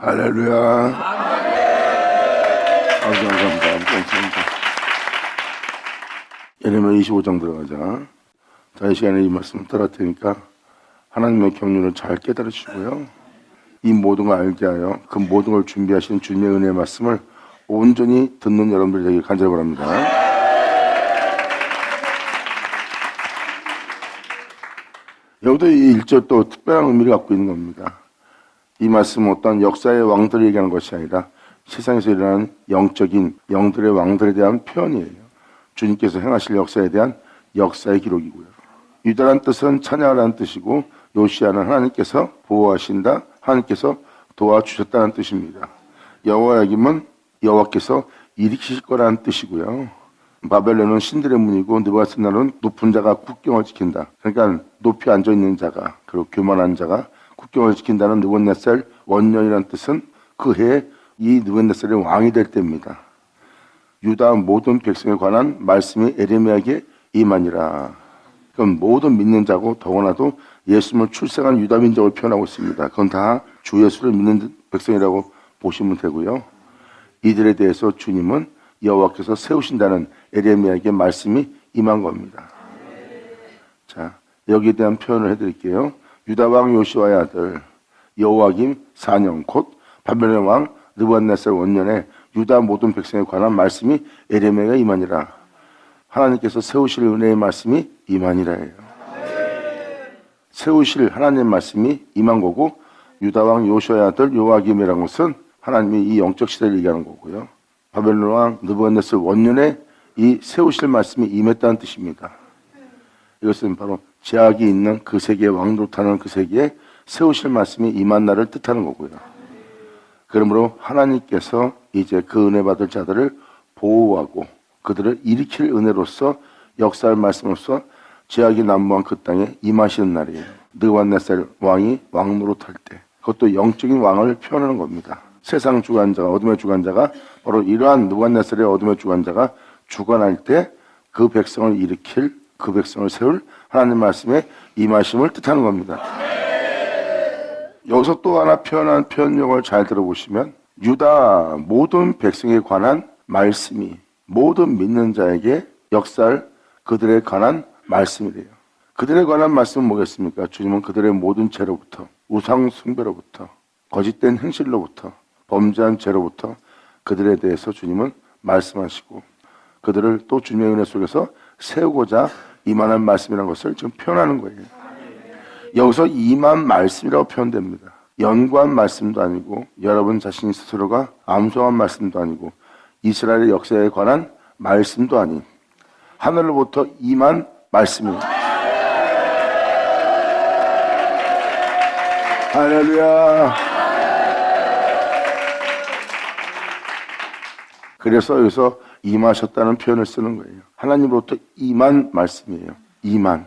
할렐루야. 감사합니다. 예레미야 25장 들어가자. 자, 이 시간에 이 말씀을 따라 테니까 하나님의 경륜을 잘 깨달아 주시고요. 이 모든 걸 알게 하여 그 모든 걸 준비하신 주님의 은혜의 말씀을 온전히 듣는 여러분들이 되길 간절히 바랍니다. 여기도 이 1절 또 특별한 의미를 갖고 있는 겁니다. 이 말씀은 어떤 역사의 왕들을 얘기하는 것이 아니라 세상에서 일어나는 영적인 영들의 왕들에 대한 표현이에요. 주님께서 행하실 역사에 대한 역사의 기록이고요. 유다란 뜻은 찬양하라는 뜻이고, 요시아는 하나님께서 보호하신다, 하나님께서 도와주셨다는 뜻입니다. 여호야김은 여호와께서 일으키실 거라는 뜻이고요. 바벨론은 신들의 문이고, 느부갓네살은 높은 자가 국경을 지킨다. 그러니까 높이 앉아있는 자가, 그리고 교만한 자가 국경을 지킨다는 느부갓네살 원년이라는 뜻은 그 해에 이 느부갓네살이 왕이 될 때입니다. 유다 모든 백성에 관한 말씀이 에레미야에게 임하니라. 그건 모든 믿는 자고, 더구나도 예수님을 출생한 유다 민족을 표현하고 있습니다. 그건 다 주 예수를 믿는 백성이라고 보시면 되고요. 이들에 대해서 주님은 여호와께서 세우신다는 에레미야에게 말씀이 임한 겁니다. 자, 여기에 대한 표현을 해드릴게요. 유다 왕 요시아의 아들 여호야김 4년 곧 바벨론 왕 느부갓네살 원년에 유다 모든 백성에 관한 말씀이 에레미야가 임하니라. 하나님께서 세우실 은혜의 말씀이 임하니라예요. 세우실 하나님의 말씀이 임한 거고, 유다 왕 요시아의 아들 여호야김이라는 것은 하나님이 이 영적 시대를 얘기하는 거고요. 바벨론 왕 느부갓네살 원년에 이 세우실 말씀이 임했다는 뜻입니다. 이것은 바로 제약이 있는 그 세계의 왕노릇하는 그 세계에 세우실 말씀이 임한 날을 뜻하는 거고요. 그러므로 하나님께서 이제 그 은혜 받을 자들을 보호하고 그들을 일으킬 은혜로서 역사할 말씀으로서 제약이 난무한 그 땅에 임하시는 날이에요. 느부갓네살 왕이 왕노릇할 때, 그것도 영적인 왕을 표현하는 겁니다. 세상 주관자가, 어둠의 주관자가, 바로 이러한 느부갓네살의 어둠의 주관자가 주관할 때 그 백성을 일으킬, 그 백성을 세울 하나님 말씀의 임하심을 뜻하는 겁니다. 여기서 또 하나 표현한 표현력을 잘 들어보시면, 유다 모든 백성에 관한 말씀이 모든 믿는 자에게 역사할 그들에 관한 말씀이래요. 그들에 관한 말씀은 뭐겠습니까? 주님은 그들의 모든 죄로부터, 우상 숭배로부터, 거짓된 행실로부터, 범죄한 죄로부터 그들에 대해서 주님은 말씀하시고, 그들을 또 주님의 은혜 속에서 세우고자 임하는 말씀이라는 것을 지금 표현하는 거예요. 여기서 임한 말씀이라고 표현됩니다. 연구한 말씀도 아니고, 여러분 자신 스스로가 암송한 말씀도 아니고, 이스라엘의 역사에 관한 말씀도 아닌 하늘로부터 임한 말씀입니다. 할렐루야. 그래서 여기서 임하셨다는 표현을 쓰는 거예요. 하나님으로부터 임한 말씀이에요. 임한.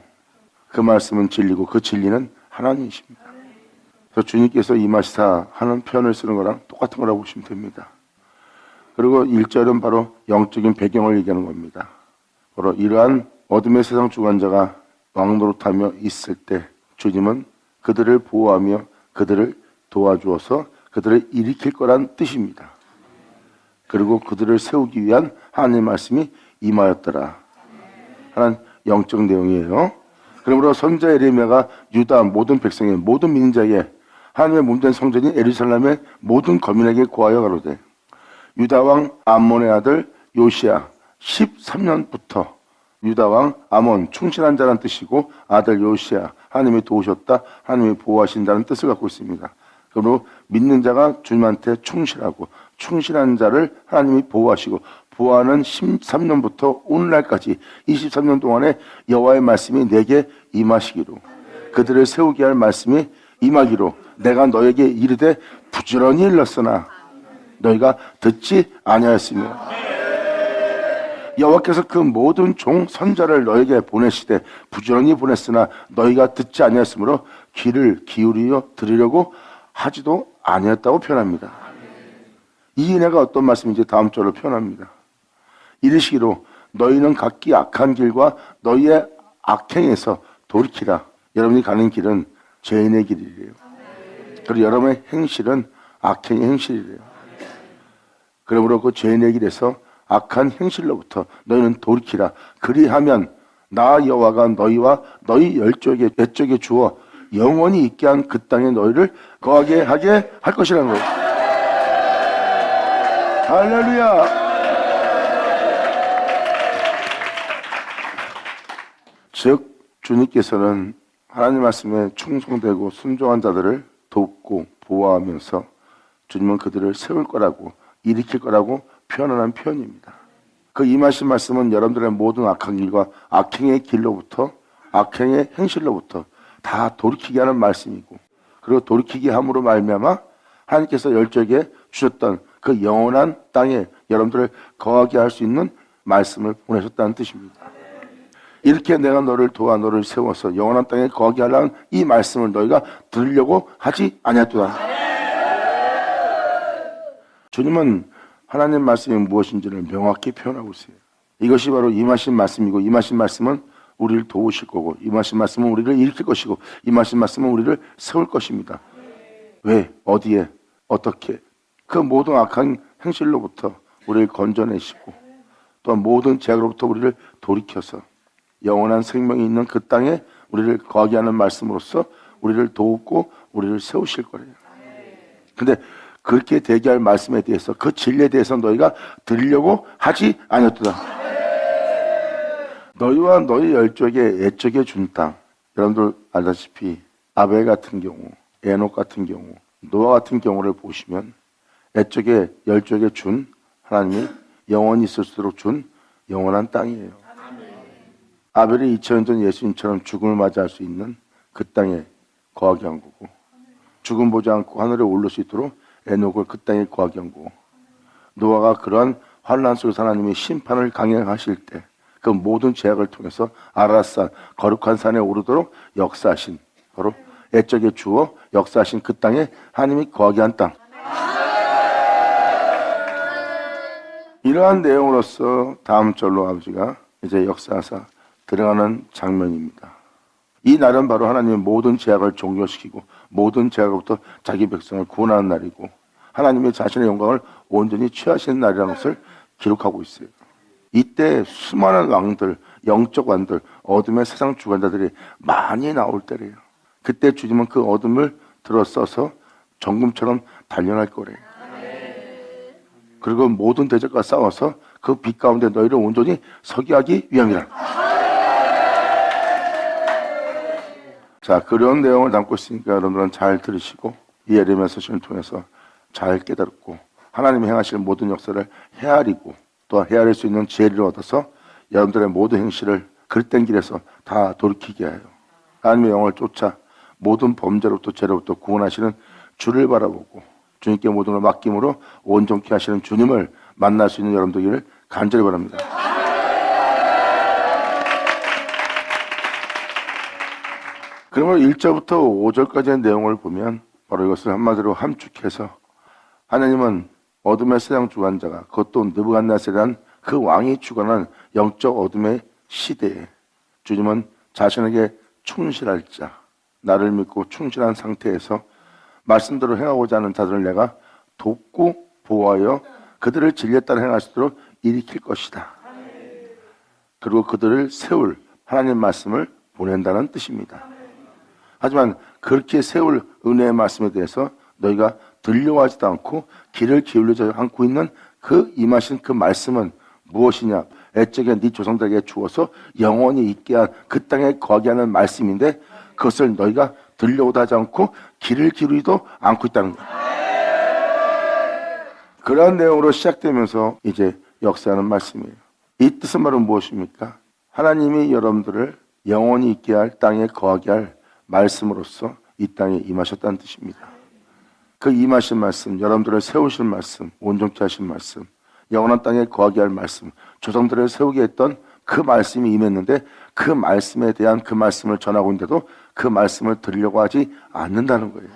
그 말씀은 진리고 그 진리는 하나님이십니다. 그래서 주님께서 임하시사 하는 표현을 쓰는 거랑 똑같은 거라고 보시면 됩니다. 그리고 1절은 바로 영적인 배경을 얘기하는 겁니다. 바로 이러한 어둠의 세상 주관자가 왕노릇하며 있을 때 주님은 그들을 보호하며 그들을 도와주어서 그들을 일으킬 거란 뜻입니다. 그리고 그들을 세우기 위한 하나님의 말씀이 임하였더라 하는 영적 내용이에요. 그러므로 선지자 에레미야가 유다 모든 백성의 모든 믿는 자에게 하나님의 몸된 성전인 예루살렘의 모든 거민에게 고하여 가로되, 유다 왕 암몬의 아들 요시야 13년부터, 유다 왕 암몬 충실한 자란 뜻이고, 아들 요시야 하나님이 도우셨다, 하나님이 보호하신다는 뜻을 갖고 있습니다. 그러므로 믿는 자가 주님한테 충실하고 충실한 자를 하나님이 보호하시고, 보호하는 13년부터 오늘날까지 23년 동안에 여호와의 말씀이 내게 임하시기로, 그들을 세우게 할 말씀이 임하기로 내가 너에게 이르되 부지런히 일렀으나 너희가 듣지 아니하였으며, 여호와께서 그 모든 종 선자를 너에게 보내시되 부지런히 보냈으나 너희가 듣지 아니하였으므로 귀를 기울여 들으려고 하지도 아니었다고 표현합니다. 이 은혜가 어떤 말씀인지 다음 절로 표현합니다. 이르시기로 너희는 각기 악한 길과 너희의 악행에서 돌이키라. 여러분이 가는 길은 죄인의 길이래요. 그리고 여러분의 행실은 악행의 행실이래요. 그러므로 그 죄인의 길에서 악한 행실로부터 너희는 돌이키라. 그리하면 나 여호와가 너희와 너희 열족에 주어 영원히 있게 한 그 땅에 너희를 거하게 하게 할 것이라는 거예요. 할렐루야. 즉 주님께서는 하나님 말씀에 충성되고 순종한 자들을 돕고 보호하면서 주님은 그들을 세울 거라고 일으킬 거라고 표현한 표현입니다. 그 임하신 말씀은 여러분들의 모든 악한 길과 악행의 길로부터 악행의 행실로부터 다 돌이키게 하는 말씀이고, 그리고 돌이키게 함으로 말미암아 하나님께서 열조에게 주셨던 그 영원한 땅에 여러분들을 거하게 할 수 있는 말씀을 보내셨다는 뜻입니다. 이렇게 내가 너를 도와 너를 세워서 영원한 땅에 거하게 하려는 이 말씀을 너희가 들으려고 하지 아니하도다. 주님은 하나님 말씀이 무엇인지를 명확히 표현하고 있어요. 이것이 바로 임하신 말씀이고, 임하신 말씀은 우리를 도우실 거고, 임하신 말씀은 우리를 일으킬 것이고, 임하신 말씀은 우리를 세울 것입니다. 왜? 어디에? 어떻게? 그 모든 악한 행실로부터 우리를 건져내시고, 또한 모든 죄악으로부터 우리를 돌이켜서 영원한 생명이 있는 그 땅에 우리를 거하게 하는 말씀으로써 우리를 돕고 우리를 세우실 거예요. 근데 그렇게 되게 할 말씀에 대해서, 그 진리에 대해서 너희가 들으려고 하지 아니었도다. 너희와 너희 열족에 애적에 준 땅, 여러분들 알다시피 아벨 같은 경우, 에녹 같은 경우, 노아 같은 경우를 보시면 애적에 열족에 준 하나님이 영원히 있을 수 있도록 준 영원한 땅이에요. 아벨이 2000년 전 예수님처럼 죽음을 맞이할 수 있는 그 땅에 거하게 한 거고, 죽음 보지 않고 하늘에 오를 수 있도록 에녹을 그 땅에 거하게 한 거고, 노아가 그러한 환난 속에서 하나님이 심판을 강행하실 때 그 모든 죄악을 통해서 아라산 거룩한 산에 오르도록 역사하신, 바로 애적에 주어 역사하신 그 땅에 하나님이 거하게 한 땅. 이러한 내용으로서 다음 절로 아버지가 이제 역사하사 들어가는 장면입니다. 이 날은 바로 하나님의 모든 죄악을 종료시키고 모든 죄악으로부터 자기 백성을 구원하는 날이고, 하나님의 자신의 영광을 온전히 취하시는 날이라는 것을 기록하고 있어요. 이때 수많은 왕들, 영적 왕들, 어둠의 세상 주관자들이 많이 나올 때래요. 그때 주님은 그 어둠을 들어써서 정금처럼 단련할 거래요. 그리고 모든 대적과 싸워서 그 빛 가운데 너희를 온전히 서게 하기 위함이라. 자, 그런 내용을 담고 있으니까 여러분들은 잘 들으시고 이 예레미야 서신을 통해서 잘 깨달았고, 하나님이 행하실 모든 역사를 헤아리고 또 헤아릴 수 있는 지혜를 얻어서 여러분들의 모든 행실을 그릇된 길에서 다 돌이키게 해요. 하나님의 영을 쫓아 모든 범죄로부터 죄로부터 구원하시는 주를 바라보고 주님께 모든 걸 맡김으로 온전케 하시는 주님을 만날 수 있는 여러분들을 간절히 바랍니다. 그러면 1절부터 5절까지의 내용을 보면 바로 이것을 한마디로 함축해서, 하나님은 어둠의 세상 주관자가, 그것도 느부갓네살이란 그 왕이 주관한 영적 어둠의 시대에 주님은 자신에게 충실할 자, 나를 믿고 충실한 상태에서 말씀대로 행하고자 하는 자들을 내가 돕고 보호하여 그들을 진리에 따라 행할 수 있도록 일으킬 것이다. 그리고 그들을 세울 하나님 말씀을 보낸다는 뜻입니다. 하지만 그렇게 세울 은혜의 말씀에 대해서 너희가 들려하지도 않고 귀를 기울이지 않고 있는 그 임하신 그 말씀은 무엇이냐? 애적에 네 조상들에게 주어서 영원히 있게 한 그 땅에 거하게 하는 말씀인데, 그것을 너희가 들려오다 하지 않고 귀를 기울이도 않고 있다는 거예요. 그러한 내용으로 시작되면서 이제 역사하는 말씀이에요. 이 뜻은 바로 무엇입니까? 하나님이 여러분들을 영원히 있게 할 땅에 거하게 할 말씀으로서 이 땅에 임하셨다는 뜻입니다. 그 임하신 말씀, 여러분들을 세우실 말씀, 온전케 하신 말씀, 영원한 땅에 거하게 할 말씀, 조상들을 세우게 했던 그 말씀이 임했는데, 그 말씀에 대한 그 말씀을 전하고 있는데도 그 말씀을 들으려고 하지 않는다는 거예요.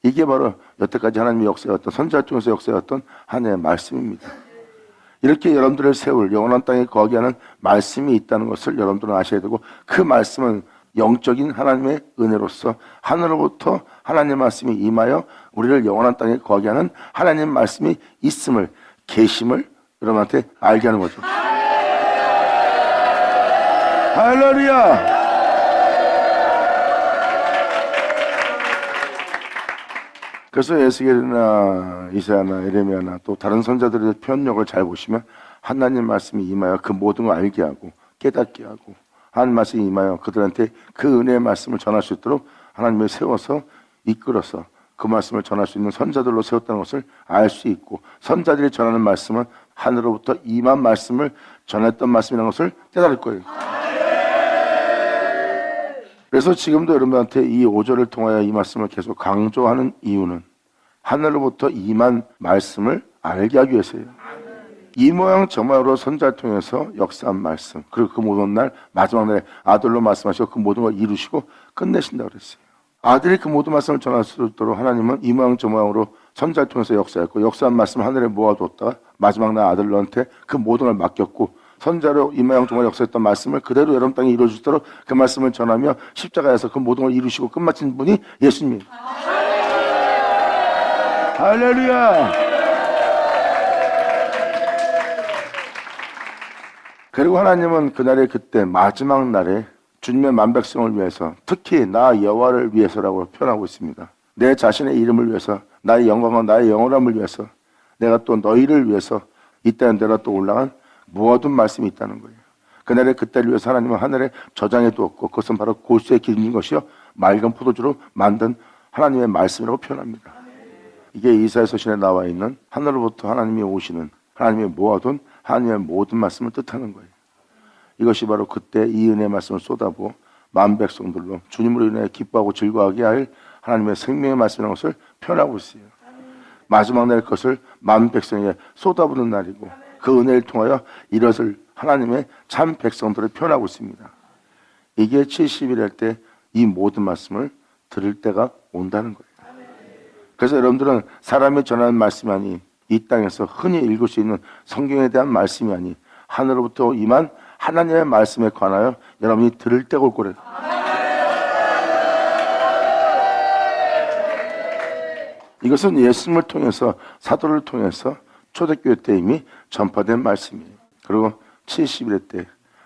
이게 바로 여태까지 하나님의 역사였던, 선지자 중에서 역사였던 하나님의 말씀입니다. 이렇게 여러분들을 세울 영원한 땅에 거하게 하는 말씀이 있다는 것을 여러분들은 아셔야 되고, 그 말씀은 영적인 하나님의 은혜로서 하늘로부터 하나님의 말씀이 임하여 우리를 영원한 땅에 거하게 하는 하나님의 말씀이 있음을, 계심을 여러분한테 알게 하는 거죠. 할렐루야! 그래서 에스겔이나 이사야나 에레미야나 또 다른 선자들의 표현력을 잘 보시면 하나님 말씀이 임하여 그 모든 걸 알게 하고 깨닫게 하고 하나님 말씀이 임하여 그들한테 그 은혜의 말씀을 전할 수 있도록 하나님을 세워서 이끌어서 그 말씀을 전할 수 있는 선자들로 세웠다는 것을 알 수 있고, 선자들이 전하는 말씀은 하늘로부터 임한 말씀을 전했던 말씀이라는 것을 깨달을 거예요. 그래서 지금도 여러분한테 이 5절을 통하여 이 말씀을 계속 강조하는 이유는 하늘로부터 임한 말씀을 알게 하기 위해서예요. 이 모양 저 모양으로 선자를 통해서 역사한 말씀, 그리고 그 모든 날 마지막 날에 아들로 말씀하시고 그 모든 걸 이루시고 끝내신다고 그랬어요. 아들이 그 모든 말씀을 전할 수 있도록 하나님은 이 모양 저 모양으로 선자를 통해서 역사했고, 역사한 말씀을 하늘에 모아두었다가 마지막 날 아들로한테 그 모든 걸 맡겼고, 선자로 이 모양 저 모양 역사했던 말씀을 그대로 여러분 땅에 이루어질 수 있도록 그 말씀을 전하며 십자가에서 그 모든 걸 이루시고 끝마친 분이 예수님이에요. 할렐루야! 그리고 하나님은 그날에 그때 마지막 날에 주님의 만백성을 위해서, 특히 나 여호와를 위해서라고 표현하고 있습니다. 내 자신의 이름을 위해서, 나의 영광과 나의 영원함을 위해서, 내가 또 너희를 위해서 이 땅에 내가 또 올라간 모아둔 말씀이 있다는 거예요. 그날에 그때를 위해서 하나님은 하늘에 저장해 두었고, 그것은 바로 골수에 기름진 것이요 맑은 포도주로 만든 하나님의 말씀이라고 표현합니다. 이게 이사야 서신에 나와 있는 하늘로부터 하나님이 오시는, 하나님이 모아둔 하나님의 모든 말씀을 뜻하는 거예요. 이것이 바로 그때 이 은혜의 말씀을 쏟아부어 만 백성들로 주님으로 인해 기뻐하고 즐거워하게 할 하나님의 생명의 말씀이라는 것을 표현하고 있어요. 마지막 날 것을 만 백성에게 쏟아부는 날이고, 그 은혜를 통하여 이것을 하나님의 참 백성들을 표현하고 있습니다. 이게 70일 할 때 이 모든 말씀을 들을 때가 온다는 거예요. 그래서 여러분들은 사람이 전하는 말씀이 아니, 이 땅에서 흔히 읽을 수 있는 성경에 대한 말씀이 아니, 하늘로부터 임한 하나님의 말씀에 관하여 여러분이 들을 때가 올 거래요. 이것은 예수님을 통해서, 사도를 통해서 초대교회 때 이미 전파된 말씀이에요. 그리고 70일 때,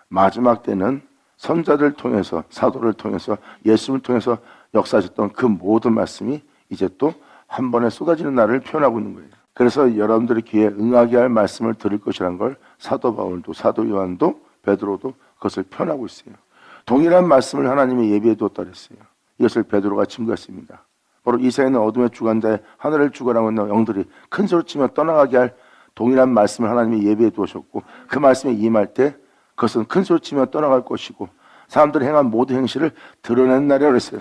마지막 때는 선자들 통해서, 사도를 통해서, 예수님을 통해서 역사하셨던 그 모든 말씀이 이제 또 한 번에 쏟아지는 날을 표현하고 있는 거예요. 그래서 여러분들의 귀에 응하게 할 말씀을 들을 것이라는 걸 사도 바울도, 사도 요한도, 베드로도 그것을 표현하고 있어요. 동일한 말씀을 하나님이 예비해 두었다 그랬어요. 이것을 베드로가 증거했습니다. 바로 이사야는 어둠의 주관자의 하늘을 주관하고 있는 영들이 큰 소리 치며 떠나가게 할 동일한 말씀을 하나님이 예비해 두셨고, 그 말씀이 임할 때 그것은 큰 소리 치며 떠나갈 것이고, 사람들이 행한 모든 행실을 드러낸 날이라고 그랬어요.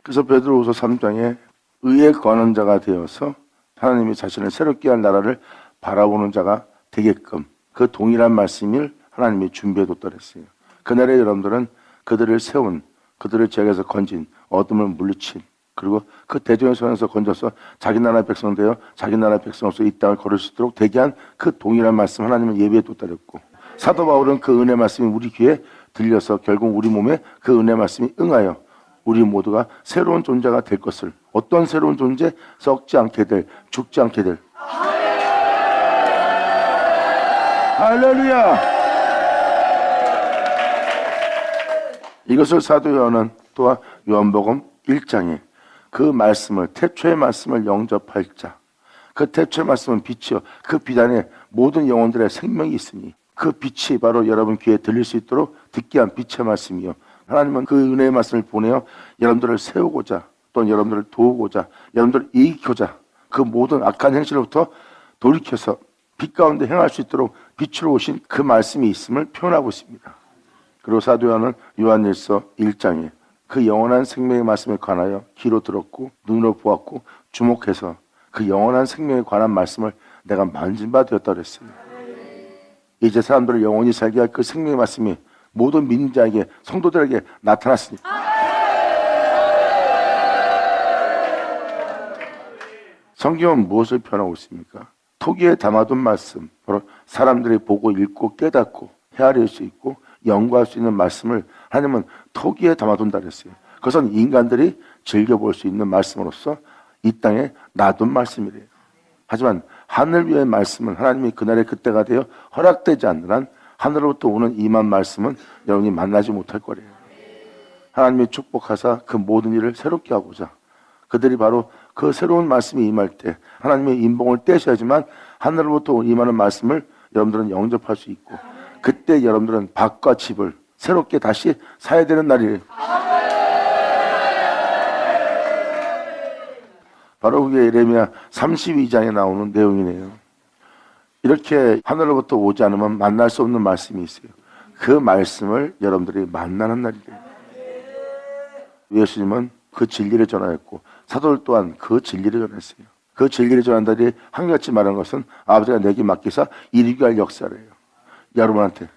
그래서 베드로후서 3장에 의의 거하는 자가 되어서 하나님이 자신을 새롭게 할 나라를 바라보는 자가 되게끔 그 동일한 말씀을 하나님이 준비해뒀다 그랬어요. 그날에 여러분들은 그들을 세운, 그들을 죄악에서 건진, 어둠을 물리친, 그리고 그 대적의 손에서 건져서 자기 나라의 백성 되어 자기 나라의 백성으로서 이 땅을 걸을 수 있도록 되게 한 그 동일한 말씀 하나님은 예비해뒀다 그랬고, 사도 바울은 그 은혜 말씀이 우리 귀에 들려서 결국 우리 몸에 그 은혜 말씀이 응하여 우리 모두가 새로운 존재가 될 것을, 어떤 새로운 존재? 썩지 않게 될, 죽지 않게 될. 할렐루야! 이것을 사도 요한은 또한 요한복음 1장에 그 말씀을, 태초의 말씀을 영접할 자, 그 태초의 말씀은 빛이요, 그 빛 안에 모든 영혼들의 생명이 있으니 그 빛이 바로 여러분 귀에 들릴 수 있도록 듣게 한 빛의 말씀이요, 하나님은 그 은혜의 말씀을 보내어 여러분들을 세우고자, 또는 여러분들을 도우고자, 여러분들을 이기고자 그 모든 악한 행실로부터 돌이켜서 빛 가운데 행할 수 있도록 빛으로 오신 그 말씀이 있음을 표현하고 있습니다. 그리고 사도 요한은 요한일서 1장에 그 영원한 생명의 말씀에 관하여 귀로 들었고 눈으로 보았고 주목해서 그 영원한 생명에 관한 말씀을 내가 만진 바 되었다 그랬어요. 이제 사람들을 영원히 살게 할 그 생명의 말씀이 모든 믿는 자에게, 성도들에게 나타났으니, 성경은 무엇을 표현하고 있습니까? 토기에 담아둔 말씀, 바로 사람들이 보고 읽고 깨닫고 헤아릴 수 있고 연구할 수 있는 말씀을 하나님은 토기에 담아둔다 그랬어요. 그것은 인간들이 즐겨볼 수 있는 말씀으로서 이 땅에 놔둔 말씀이래요. 하지만 하늘 위의 말씀은 하나님이 그날의 그때가 되어 허락되지 않는 한 하늘로부터 오는 임한 말씀은 여러분이 만나지 못할 거래요. 하나님이 축복하사 그 모든 일을 새롭게 하고자 그들이 바로 그 새로운 말씀이 임할 때 하나님의 인봉을 떼셔야지만 하늘로부터 임하는 말씀을 여러분들은 영접할 수 있고 그때 여러분들은 밭과 집을 새롭게 다시 사야 되는 날이에요. 바로 그게 예레미야 32장에 나오는 내용이네요. 이렇게 하늘로부터 오지 않으면 만날 수 없는 말씀이 있어요. 그 말씀을 여러분들이 만나는 날이래요. 예수님은 그 진리를 전하였고 사도들 또한 그 진리를 전했어요. 그 진리를 전한다리 한결같이 말하는 것은 아버지가 내게 맡기사 이루게 할 역사래요. 여러분한테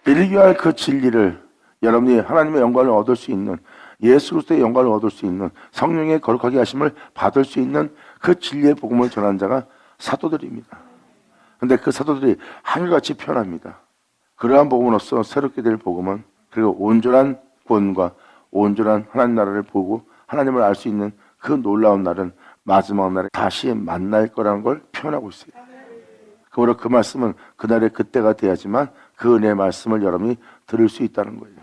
이루게 할 그 진리를 여러분이 하나님의 영광을 얻을 수 있는 예수 그리스도의 영광을 얻을 수 있는 성령의 거룩하게 하심을 받을 수 있는 그 진리의 복음을 전한 자가 사도들입니다. 그런데 그 사도들이 한결같이 표현합니다. 그러한 복음으로써 새롭게 될 복음은 그리고 온전한 구원과 온전한 하나님 나라를 보고 하나님을 알 수 있는 그 놀라운 날은 마지막 날에 다시 만날 거라는 걸 표현하고 있어요. 그러므로 그 말씀은 그날의 그때가 돼야지만 그 은혜의 말씀을 여러분이 들을 수 있다는 거예요.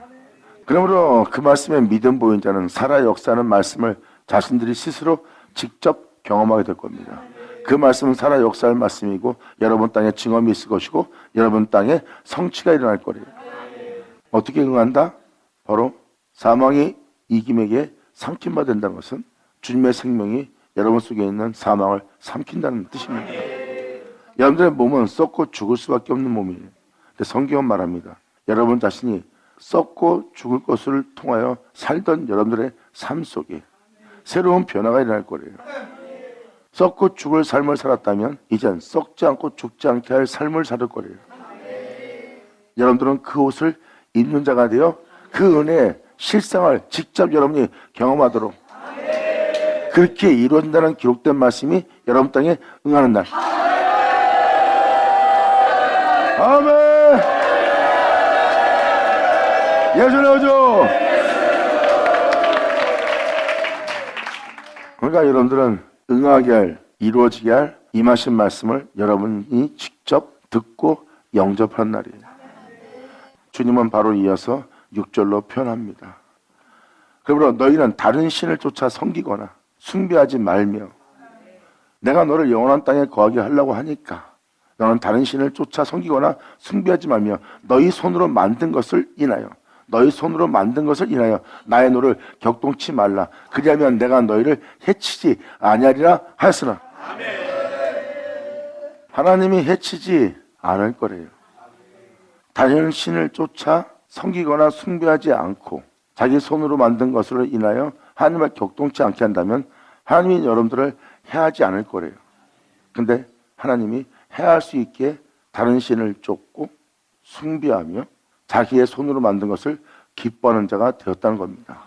그러므로 그 말씀에 믿음 보인 자는 살아 역사하는 말씀을 자신들이 스스로 직접 경험하게 될 겁니다. 그 말씀은 살아 역사할 말씀이고 여러분 땅에 증언이 있을 것이고 여러분 땅에 성취가 일어날 거예요. 어떻게 응한다? 바로 사망이 이김에게 삼킨바 된다는 것은 주님의 생명이 여러분 속에 있는 사망을 삼킨다는 뜻입니다. 여러분들의 몸은 썩고 죽을 수밖에 없는 몸이에요. 근데 성경은 말합니다. 여러분 자신이 썩고 죽을 것을 통하여 살던 여러분들의 삶 속에 새로운 변화가 일어날 거예요. 썩고 죽을 삶을 살았다면 이젠 썩지 않고 죽지 않게 할 삶을 살 거예요. 여러분들은 그 옷을 입는 자가 되어 그 은혜의 실상을 직접 여러분이 경험하도록 그렇게 이루어진다는 기록된 말씀이 여러분 땅에 응하는 날. 아멘. 예전에 오죠. 그러니까 여러분들은 응하게 할, 이루어지게 할 임하신 말씀을 여러분이 직접 듣고 영접하는 날이에요. 주님은 바로 이어서 6절로 표현합니다. 그러므로 너희는 다른 신을 쫓아 섬기거나 숭배하지 말며 내가 너를 영원한 땅에 거하게 하려고 하니까 너는 다른 신을 쫓아 섬기거나 숭배하지 말며 너희 손으로 만든 것을 인하여 나의 노를 격동치 말라. 그리하면 내가 너희를 해치지 아니하리라 하였으나 하나님이 해치지 않을 거래요. 다른 신을 쫓아 섬기거나 숭배하지 않고 자기 손으로 만든 것으로 인하여 하나님을 격동치 않게 한다면 하나님이 여러분들을 해하지 않을 거래요. 근데 하나님이 해할 수 있게 다른 신을 쫓고 숭배하며 자기의 손으로 만든 것을 기뻐하는 자가 되었다는 겁니다.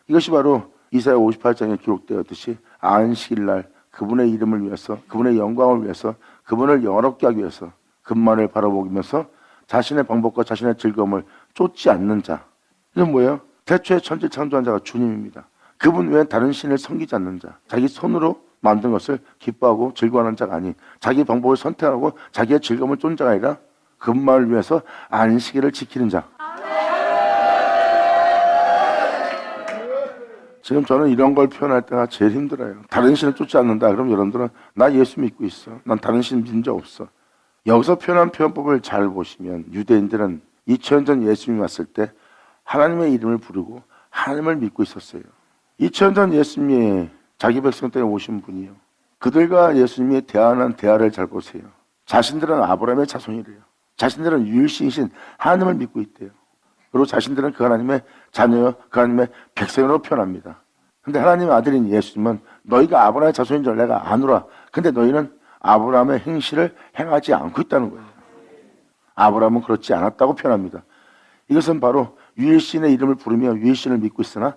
이것이 바로 이사야 58장에 기록되었듯이 안식일날 그분의 이름을 위해서 그분의 영광을 위해서 그분을 영화롭게 하기 위해서 그분만을 바라보면서 자신의 방법과 자신의 즐거움을 쫓지 않는 자. 이건 뭐예요? 태초에 천지 창조한 자가 주님입니다. 그분 외에 다른 신을 섬기지 않는 자. 자기 손으로 만든 것을 기뻐하고 즐거워하는 자가 아닌 자기 방법을 선택하고 자기의 즐거움을 쫓는 자가 아니라 그분만을 위해서 안식일을 지키는 자. 지금 저는 이런 걸 표현할 때가 제일 힘들어요. 다른 신을 쫓지 않는다. 그럼 여러분들은 나 예수 믿고 있어. 난 다른 신 믿은 적 없어. 여기서 표현한 표현법을 잘 보시면 유대인들은 2000년 전 예수님이 왔을 때 하나님의 이름을 부르고 하나님을 믿고 있었어요. 2000년 전 예수님이 자기 백성 때문에 오신 분이요. 그들과 예수님이 대하는 대화를 잘 보세요. 자신들은 아브라함의 자손이래요. 자신들은 유일신이신 하나님을 믿고 있대요. 그리고 자신들은 그 하나님의 자녀요, 그 하나님의 백성으로 표현합니다. 근데 하나님의 아들인 예수님은 너희가 아브라함의 자손인 줄 내가 아노라. 근데 너희는 아브라함의 행실을 행하지 않고 있다는 거예요. 아브라함은 그렇지 않았다고 표현합니다. 이것은 바로 유일신의 이름을 부르며 유일신을 믿고 있으나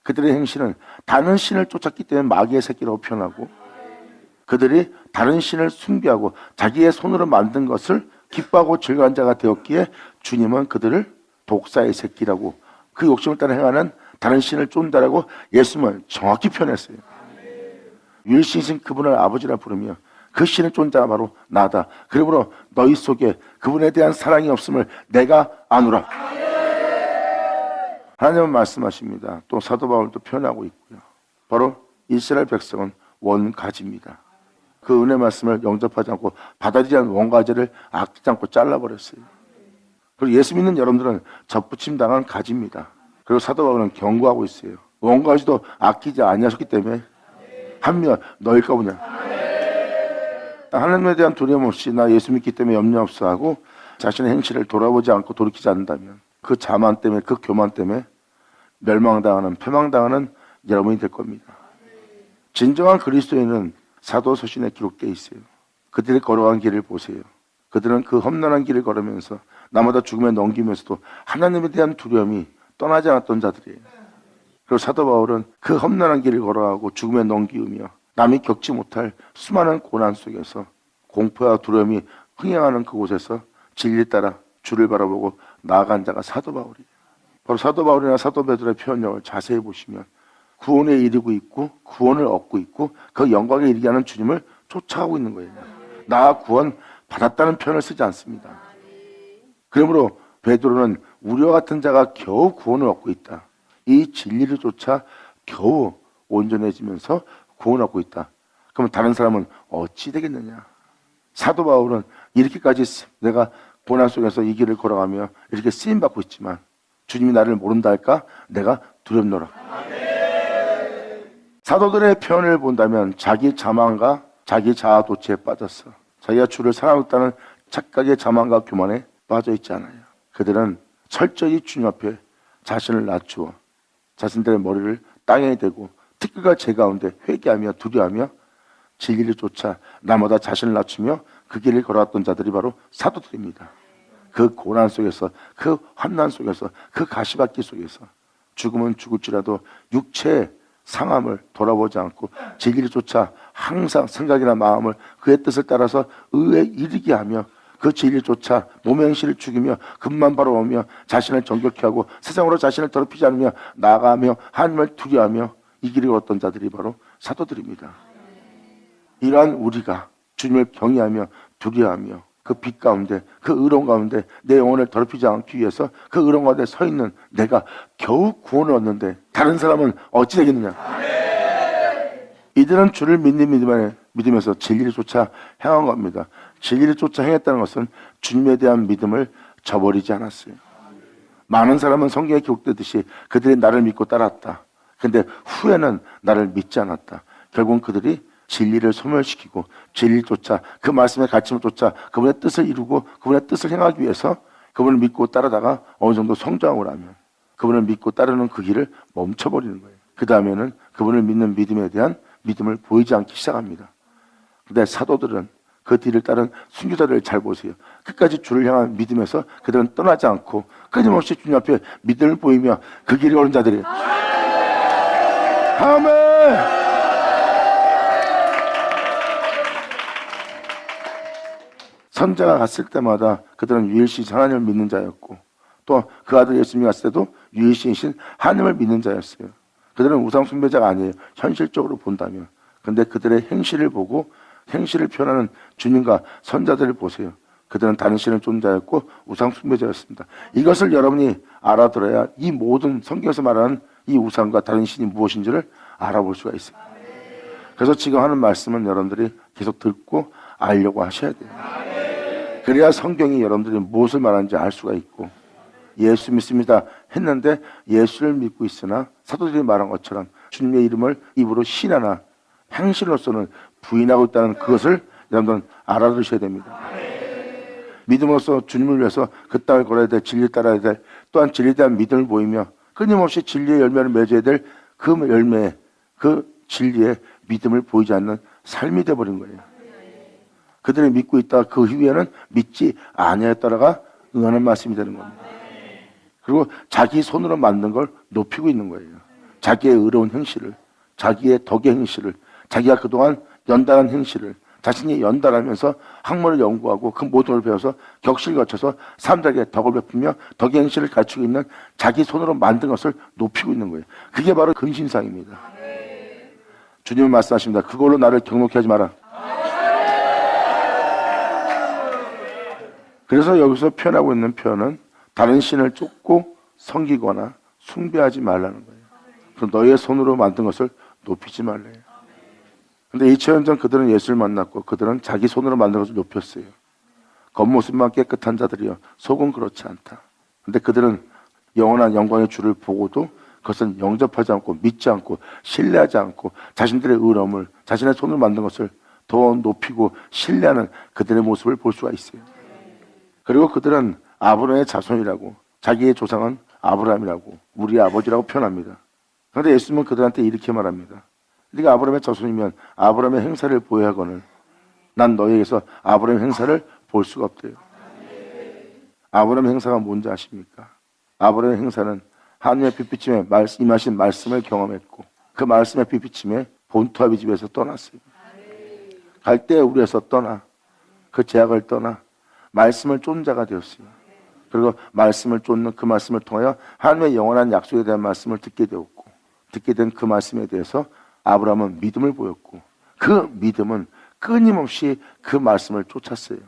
그들의 행실은 다른 신을 쫓았기 때문에 마귀의 새끼라고 표현하고 그들이 다른 신을 숭배하고 자기의 손으로 만든 것을 기뻐하고 즐거운 자가 되었기에 주님은 그들을 독사의 새끼라고, 그 욕심을 따라 행하는 다른 신을 쫀다라고 예수님은 정확히 표현했어요. 유일신이신 그분을 아버지라 부르며 그 신을 쫀 자가 바로 나다. 그러므로 너희 속에 그분에 대한 사랑이 없음을 내가 아노라. 하나님은 말씀하십니다. 또 사도 바울도 표현하고 있고요. 바로 이스라엘 백성은 원가지입니다. 그 은혜 말씀을 영접하지 않고 받아들이지 않은 원가지를 아끼지 않고 잘라버렸어요. 그리고 예수 믿는 여러분들은 접붙임 당한 가지입니다. 그리고 사도 바울은 경고하고 있어요. 원가지도 아끼지 아니하셨기 때문에 한미가 너일까 보냐. 하나님에 대한 두려움 없이 나 예수 믿기 때문에 염려 없어 하고 자신의 행실을 돌아보지 않고 돌이키지 않는다면 그 자만 때문에, 그 교만 때문에 멸망당하는, 패망당하는 여러분이 될 겁니다. 진정한 그리스도인은 사도서신에 기록되어 있어요. 그들이 걸어간 길을 보세요. 그들은 그 험난한 길을 걸으면서 나마다 죽음에 넘기면서도 하나님에 대한 두려움이 떠나지 않았던 자들이에요. 그리고 사도 바울은 그 험난한 길을 걸어가고 죽음에 넘기우며 남이 겪지 못할 수많은 고난 속에서 공포와 두려움이 흥행하는 그곳에서 진리 따라 주를 바라보고 나아간 자가 사도 바울이에요. 바로 사도 바울이나 사도 베드로의 표현력을 자세히 보시면 구원에 이르고 있고 구원을 얻고 있고 그 영광에 이르게 하는 주님을 쫓아가고 있는 거예요. 나 구원 받았다는 표현을 쓰지 않습니다. 그러므로 베드로는 우리와 같은 자가 겨우 구원을 얻고 있다. 이 진리를 쫓아 겨우 온전해지면서 구원을 얻고 있다. 그러면 다른 사람은 어찌 되겠느냐. 사도 바울은 이렇게까지 내가 고난 속에서 이 길을 걸어가며 이렇게 쓰임받고 있지만 주님이 나를 모른다 할까? 내가 두렵노라. 사도들의 표현을 본다면 자기 자만과 자기 자아 도취에 빠졌어. 자기가 주를 사랑했다는 착각의 자만과 교만에 빠져 있지 않아요. 그들은 철저히 주님 앞에 자신을 낮추어 자신들의 머리를 땅에 대고 특별과 제 가운데 회개하며 두려워하며 진리를 쫓아 나마다 자신을 낮추며 그 길을 걸어왔던 자들이 바로 사도들입니다. 그 고난 속에서, 그 환난 속에서, 그 가시밭길 속에서 죽으면 죽을지라도 육체의 상함을 돌아보지 않고 진리를 쫓아 항상 생각이나 마음을 그의 뜻을 따라서 의에 이르게 하며 그 진리를 쫓아 몸의 행실을 죽이며 금만 바라보며 자신을 정결케 하고 세상으로 자신을 더럽히지 않으며 나아가며 하나님을 두려워하며 이 길을 걷던 자들이 바로 사도들입니다. 이러한 우리가 주님을 경외하며 두려워하며 그 빛 가운데, 그 의로운 가운데 내 영혼을 더럽히지 않기 위해서 그 의로운 가운데 서 있는 내가 겨우 구원을 얻는데 다른 사람은 어찌 되겠느냐. 이들은 주를 믿으면서 진리를 쫓아 행한 겁니다. 진리를 쫓아 행했다는 것은 주님에 대한 믿음을 저버리지 않았어요. 많은 사람은 성경에 기록되듯이 그들이 나를 믿고 따랐다. 근데 후에는 나를 믿지 않았다. 결국은 그들이 진리를 소멸시키고 진리를 쫓아 그 말씀의 가르침을 쫓아 그분의 뜻을 이루고 그분의 뜻을 행하기 위해서 그분을 믿고 따르다가 어느 정도 성장을 하면 그분을 믿고 따르는 그 길을 멈춰버리는 거예요. 그 다음에는 그분을 믿는 믿음에 대한 믿음을 보이지 않기 시작합니다. 근데 사도들은 그 뒤를 따른 순교자들을 잘 보세요. 끝까지 주를 향한 믿음에서 그들은 떠나지 않고 끊임없이 주님 앞에 믿음을 보이며 그 길을 걸은 자들이에요. 아멘. 선자가 갔을 때마다 그들은 유일신 하나님을 믿는 자였고 또 그 아들 예수님이 갔을 때도 유일신이신 하나님을 믿는 자였어요. 그들은 우상 숭배자가 아니에요. 현실적으로 본다면. 근데 그들의 행실을 보고 행실을 표현하는 주님과 선자들을 보세요. 그들은 다른 신을 쫓는 자였고 우상 숭배자였습니다. 이것을 여러분이 알아들어야 이 모든 성경에서 말하는 이 우상과 다른 신이 무엇인지를 알아볼 수가 있어요. 그래서 지금 하는 말씀은 여러분들이 계속 듣고 알려고 하셔야 돼요. 그래야 성경이 여러분들이 무엇을 말하는지 알 수가 있고 예수 믿습니다 했는데 예수를 믿고 있으나 사도들이 말한 것처럼 주님의 이름을 입으로 신하나 행실로서는 부인하고 있다는 그것을 여러분들은 알아두셔야 됩니다. 믿음으로써 주님을 위해서 그 땅을 걸어야 될, 진리를 따라야 될, 또한 진리에 대한 믿음을 보이며 끊임없이 진리의 열매를 맺어야 될 그 열매에, 그 진리에 믿음을 보이지 않는 삶이 되어버린 거예요. 그들이 믿고 있다 그 후에는 믿지 아니하였다라가 응하는 말씀이 되는 겁니다. 그리고 자기 손으로 만든 걸 높이고 있는 거예요. 자기의 의로운 행실을, 자기의 덕의 행실을, 자기가 그동안 연달한 행실을 자신이 연달하면서 학문을 연구하고 그 모든 걸 배워서 격식을 거쳐서 사람들에게 덕을 베풀며 덕의 행실을 가르치고 있는 자기 손으로 만든 것을 높이고 있는 거예요. 그게 바로 근신상입니다. 주님은 말씀하십니다. 그걸로 나를 경록히 하지 마라. 그래서 여기서 표현하고 있는 표현은 다른 신을 쫓고 섬기거나 숭배하지 말라는 거예요. 그래서 너의 손으로 만든 것을 높이지 말래요. 근데 2000년 전 그들은 예수를 만났고 그들은 자기 손으로 만든 것을 높였어요. 겉모습만 깨끗한 자들이여 속은 그렇지 않다. 근데 그들은 영원한 영광의 주를 보고도 그것은 영접하지 않고 믿지 않고 신뢰하지 않고 자신들의 의로움을 자신의 손으로 만든 것을 더 높이고 신뢰하는 그들의 모습을 볼 수가 있어요. 그리고 그들은 아브라함의 자손이라고 자기의 조상은 아브라함이라고 우리의 아버지라고 표현합니다. 그런데 예수님은 그들한테 이렇게 말합니다. 네가 아브라함의 자손이면 아브라함의 행사를 보여야 하거늘 난 너희에게서 아브라함의 행사를 볼 수가 없대요. 아브라함의 행사가 뭔지 아십니까? 아브라함의 행사는 하나님의 빛비침에 임하신 말씀을 경험했고 그 말씀의 빛비침에 본토 아비 집에서 떠났어요. 갈대에 우리에서 떠나 그 제약을 떠나 말씀을 쫓는 자가 되었어요. 그리고 말씀을 쫓는 그 말씀을 통하여 하나님의 영원한 약속에 대한 말씀을 듣게 되었고 듣게 된 그 말씀에 대해서 아브라함은 믿음을 보였고 그 믿음은 끊임없이 그 말씀을 쫓았어요.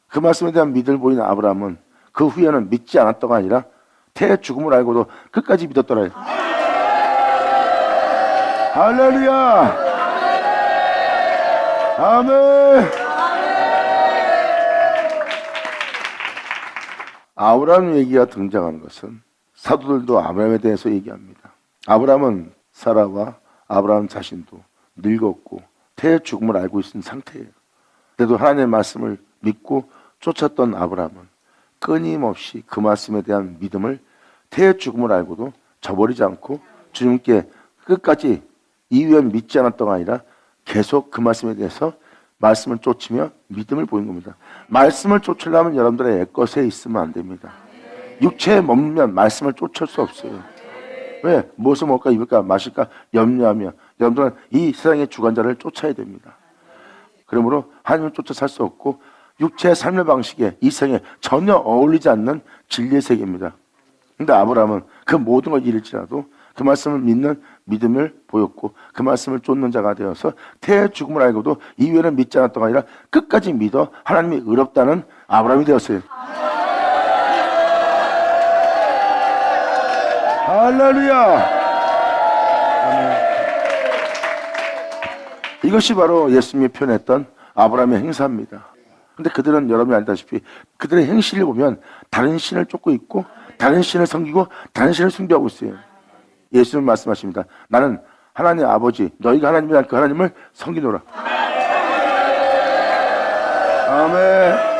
그 말씀에 대한 믿음을 보이는 아브라함은 그 후에는 믿지 않았다가 아니라 태의 죽음을 알고도 끝까지 믿었더라. 할렐루야! 아멘! 아브라함 얘기가 등장하는 것은 사도들도 아브라함에 대해서 얘기합니다. 아브라함은 사라와 아브라함 자신도 늙었고 태의 죽음을 알고 있는 상태예요. 그래도 하나님의 말씀을 믿고 쫓았던 아브라함은 끊임없이 그 말씀에 대한 믿음을 태의 죽음을 알고도 저버리지 않고 주님께 끝까지 이후엔 믿지 않았던가 아니라 계속 그 말씀에 대해서 말씀을 쫓으며 믿음을 보인 겁니다. 말씀을 쫓으려면 여러분들의 애것에 있으면 안 됩니다. 육체에 머물면 말씀을 쫓을 수 없어요. 왜? 무엇을 먹을까 입을까 마실까 염려하며 여러분들은 이 세상의 주관자를 쫓아야 됩니다. 그러므로 하나님을 쫓아 살 수 없고 육체의 삶의 방식에 이 세상에 전혀 어울리지 않는 진리의 세계입니다. 그런데 아브라함은 그 모든 걸 잃을지라도 그 말씀을 믿는 믿음을 보였고 그 말씀을 쫓는 자가 되어서 태의 죽음을 알고도 이후에는 믿지 않았던 게 아니라 끝까지 믿어 하나님이 의롭다는 아브라함이 되었어요. 할렐루야! 아멘. 이것이 바로 예수님이 표현했던 아브라함의 행사입니다. 근데 그들은 여러분이 알다시피 그들의 행실을 보면 다른 신을 쫓고 있고 다른 신을 섬기고 다른 신을 숭배하고 있어요. 예수님은 말씀하십니다. 나는 하나님 아버지 너희가 하나님이란 그 하나님을 섬기노라. 아멘.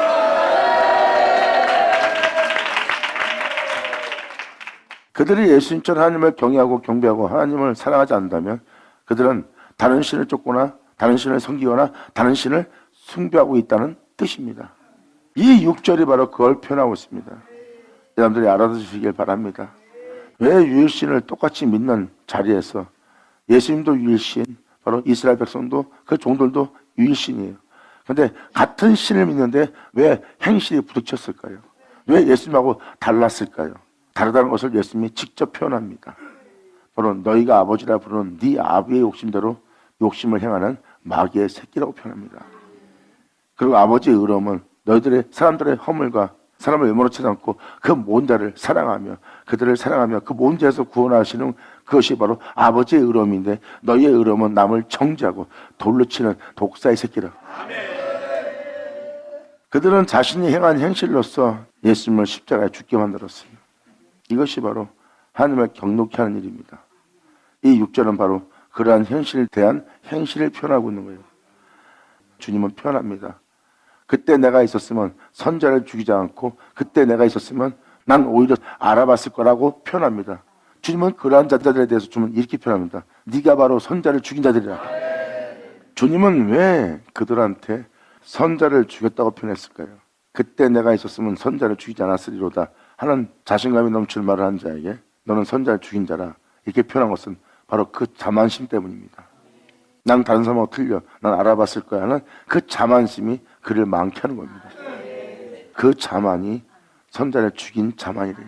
그들이 예수님처럼 하나님을 경외하고 경배하고 하나님을 사랑하지 않는다면 그들은 다른 신을 쫓거나 다른 신을 섬기거나 다른 신을 숭배하고 있다는 뜻입니다. 이 6절이 바로 그걸 표현하고 있습니다. 여러분들이 알아두시길 바랍니다. 왜 유일신을 똑같이 믿는 자리에서 예수님도 유일신, 바로 이스라엘 백성도 그 종들도 유일신이에요. 그런데 같은 신을 믿는데 왜 행실이 부딪혔을까요? 왜 예수님하고 달랐을까요? 다르다는 것을 예수님이 직접 표현합니다. 바로 너희가 아버지라 부르는 네 아비의 욕심대로 욕심을 행하는 마귀의 새끼라고 표현합니다. 그리고 아버지의 의로움은 너희들의 사람들의 허물과 사람을 외모로 않고 그 모든 자를 사랑하며 그들을 사랑하며 그 모든 자에서 구원하시는 그것이 바로 아버지의 의로움인데 너희의 의로움은 남을 정죄하고 돌로 치는 독사의 새끼라. 그들은 자신이 행한 행실로서 예수님을 십자가에 죽게 만들었어요. 이것이 바로 하나님을 경록히 하는 일입니다. 이 6절은 바로 그러한 현실에 대한 행실을 표현하고 있는 거예요. 주님은 표현합니다. 그때 내가 있었으면 선자를 죽이지 않고 그때 내가 있었으면 난 오히려 알아봤을 거라고 표현합니다. 주님은 그러한 자들에 대해서 주님은 이렇게 표현합니다. 네가 바로 선자를 죽인 자들이라. 주님은 왜 그들한테 선자를 죽였다고 표현했을까요? 그때 내가 있었으면 선자를 죽이지 않았으리로다 하는 자신감이 넘치는 말을 한 자에게 너는 선자를 죽인 자라 이렇게 표현한 것은 바로 그 자만심 때문입니다. 난 다른 사람하고 틀려. 난 알아봤을 거야 하는 그 자만심이 그를 망케 하는 겁니다. 그 자만이 선자를 죽인 자만이래요.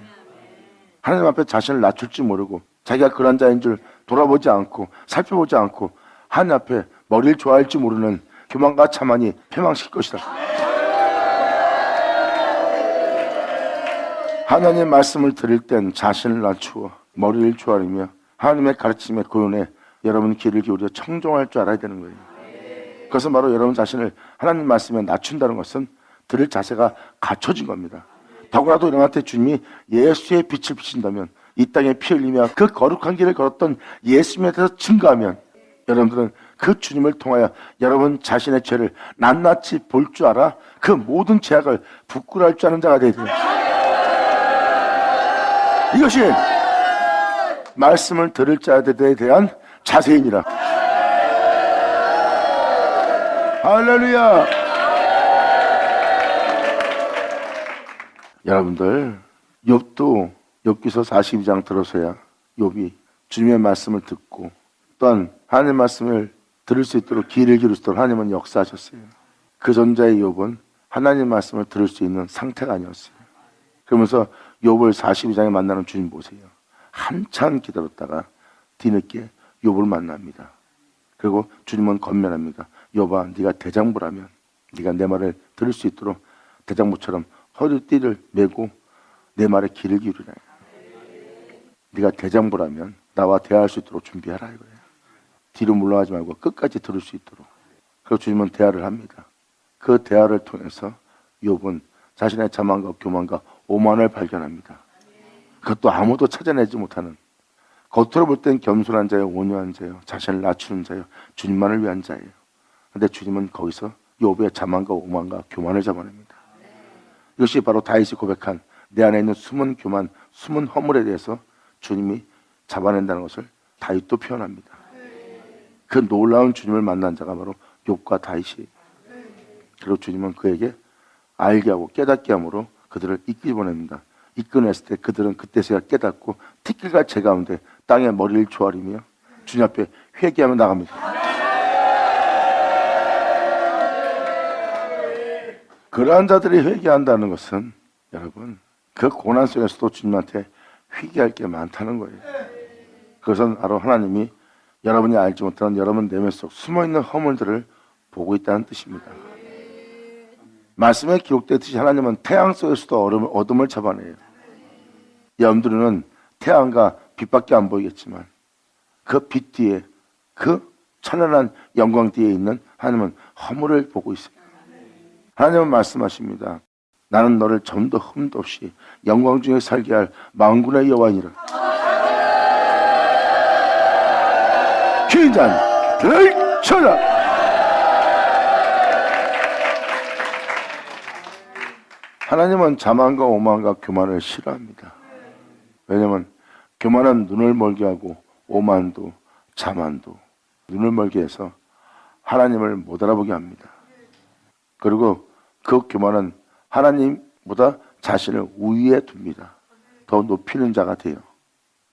하나님 앞에 자신을 낮출 줄 모르고 자기가 그런 자인 줄 돌아보지 않고 살펴보지 않고 하나님 앞에 머리를 좋아할 줄 모르는 교만과 자만이 패망시킬 것이다. 하나님의 말씀을 들을 땐 자신을 낮추어 머리를 조아리며 하나님의 가르침에 고연해 여러분 귀를 기울여 청종할 줄 알아야 되는 거예요. 그것은 바로 여러분 자신을 하나님 말씀에 낮춘다는 것은 들을 자세가 갖춰진 겁니다. 더구나도 여러분한테 주님이 예수의 빛을 비친다면 이 땅에 피 흘리며 그 거룩한 길을 걸었던 예수님에 대해서 증거하면 여러분들은 그 주님을 통하여 여러분 자신의 죄를 낱낱이 볼 줄 알아 그 모든 죄악을 부끄러워할 줄 아는 자가 되야 돼요. 이것이 말씀을 들을 자들에 대한 자세이니라. 할렐루야. 여러분들 욥도 욥기서 42장 들어서야 욥이 주님의 말씀을 듣고 또한 하나님의 말씀을 들을 수 있도록 귀를 기울일 수 있도록 하나님은 역사하셨어요. 그 전자의 욥은 하나님의 말씀을 들을 수 있는 상태가 아니었어요. 그러면서 욥을 42장에 만나는 주님 보세요. 한참 기다렸다가 뒤늦게 욥을 만납니다. 그리고 주님은 권면합니다. 욥아, 네가 대장부라면 네가 내 말을 들을 수 있도록 대장부처럼 허리띠를 메고 내 말에 귀를 기울이라. 네가 대장부라면 나와 대화할 수 있도록 준비하라 이거예요. 뒤로 물러가지 말고 끝까지 들을 수 있도록. 그리고 주님은 대화를 합니다. 그 대화를 통해서 욥은 자신의 자만과 교만과 오만을 발견합니다. 그것도 아무도 찾아내지 못하는, 겉으로 볼 땐 겸손한 자예요, 온유한 자예요, 자신을 낮추는 자예요, 주님만을 위한 자예요. 그런데 주님은 거기서 욥의 자만과 오만과 교만을 잡아냅니다. 이것이 바로 다윗이 고백한 내 안에 있는 숨은 교만, 숨은 허물에 대해서 주님이 잡아낸다는 것을 다윗도 표현합니다. 그 놀라운 주님을 만난 자가 바로 욥과 다윗이에요. 그리고 주님은 그에게 알게 하고 깨닫게 함으로 그들을 이끌어냅니다. 이끌어냈을 때 그들은 그때서야 깨닫고 티끌과 재 가운데 땅에 머리를 조아리며 주님 앞에 회개하며 나갑니다. 그러한 자들이 회개한다는 것은 여러분 그 고난 속에서도 주님한테 회개할 게 많다는 거예요. 그것은 바로 하나님이 여러분이 알지 못하는 여러분 내면 속 숨어있는 허물들을 보고 있다는 뜻입니다. 말씀에 기록되듯이 하나님은 태양 속에서도 어둠을 잡아내요. 여러분들은 태양과 빛밖에 안 보이겠지만 그 빛 뒤에, 그 찬란한 영광 뒤에 있는 하나님은 허물을 보고 있습니다. 하나님은 말씀하십니다. 나는 너를 점도 흠도 없이 영광 중에 살게 할 만군의 여호와니라. 귀인잔 들쳐라. 하나님은 자만과 오만과 교만을 싫어합니다. 왜냐하면 교만은 눈을 멀게 하고 오만도 자만도 눈을 멀게 해서 하나님을 못 알아보게 합니다. 그리고 그 교만은 하나님보다 자신을 우위에 둡니다. 더 높이는 자가 돼요.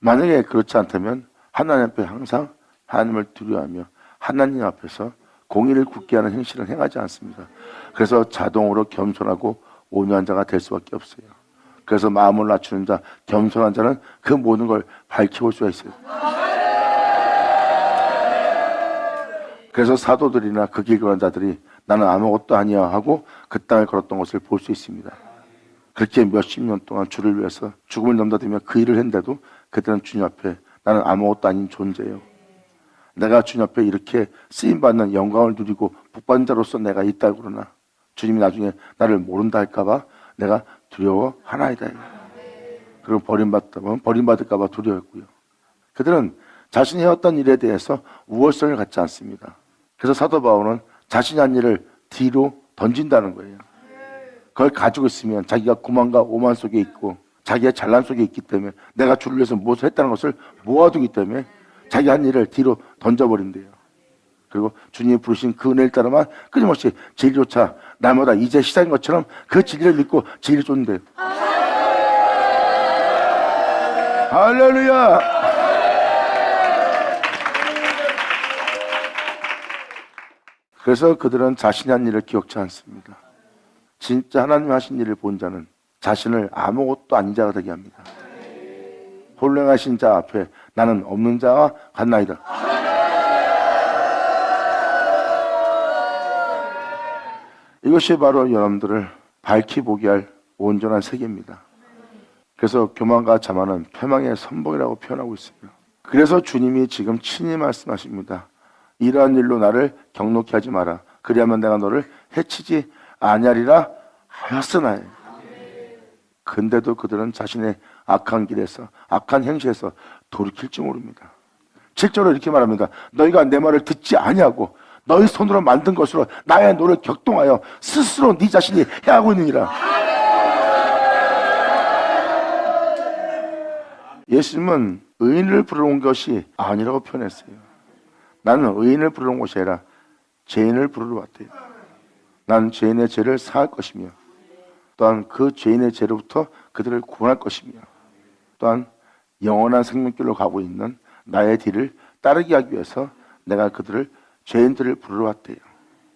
만약에 그렇지 않다면 하나님 앞에 항상 하나님을 두려워하며 하나님 앞에서 공의를 굳게 하는 행실을 행하지 않습니다. 그래서 자동으로 겸손하고 온유한 자가 될 수밖에 없어요. 그래서 마음을 낮추는 자, 겸손한 자는 그 모든 걸 밝혀볼 수가 있어요. 그래서 사도들이나 그 길 걸은 자들이 나는 아무것도 아니야 하고 그 땅을 걸었던 것을 볼 수 있습니다. 그렇게 몇십 년 동안 주를 위해서 죽음을 넘나들며 그 일을 했는데도 그들은 주님 앞에 나는 아무것도 아닌 존재예요. 내가 주님 앞에 이렇게 쓰임받는 영광을 누리고 복받은 자로서 내가 있다고 그러나 주님이 나중에 나를 모른다 할까봐 내가 두려워하나이다. 그리고 버림받을까 봐 두려웠고요. 그들은 자신이 해왔던 일에 대해서 우월성을 갖지 않습니다. 그래서 사도 바울은 자신이 한 일을 뒤로 던진다는 거예요. 그걸 가지고 있으면 자기가 고만과 오만 속에 있고 자기의 잘난 속에 있기 때문에 내가 주를 위해서 무엇을 했다는 것을 모아두기 때문에 자기 한 일을 뒤로 던져버린대요. 그리고 주님이 부르신 그 은혜를 따라만 끊임없이 진리조차 날마다 이제 시작인 것처럼 그 진리를 믿고 진리를 쫓는대요. 할렐루야. 그래서 그들은 자신이 한 일을 기억지 않습니다. 진짜 하나님 하신 일을 본 자는 자신을 아무것도 아닌 자가 되게 합니다. 홀령하신 자 앞에 나는 없는 자와 같나이다. 이것이 바로 여러분들을 밝히 보게 할 온전한 세계입니다. 그래서 교만과 자만은 패망의 선봉이라고 표현하고 있습니다. 그래서 주님이 지금 친히 말씀하십니다. 이러한 일로 나를 경록히 하지 마라. 그리하면 내가 너를 해치지 아니하리라 하였으나요. 근데도 그들은 자신의 악한 길에서 악한 행실에서 돌이킬 줄 모릅니다. 7절로 이렇게 말합니다. 너희가 내 말을 듣지 아니하고 너희 손으로 만든 것으로 나의 노를 격동하여 스스로 네 자신이 해하고 있느니라. 예수님은 의인을 부르러 온 것이 아니라고 표현했어요. 나는 의인을 부르러 온 것이 아니라 죄인을 부르러 왔대요. 나는 죄인의 죄를 사할 것이며 또한 그 죄인의 죄로부터 그들을 구원할 것이며 또한 영원한 생명길로 가고 있는 나의 뒤를 따르게 하기 위해서 내가 그들을 죄인들을 부르러 왔대요.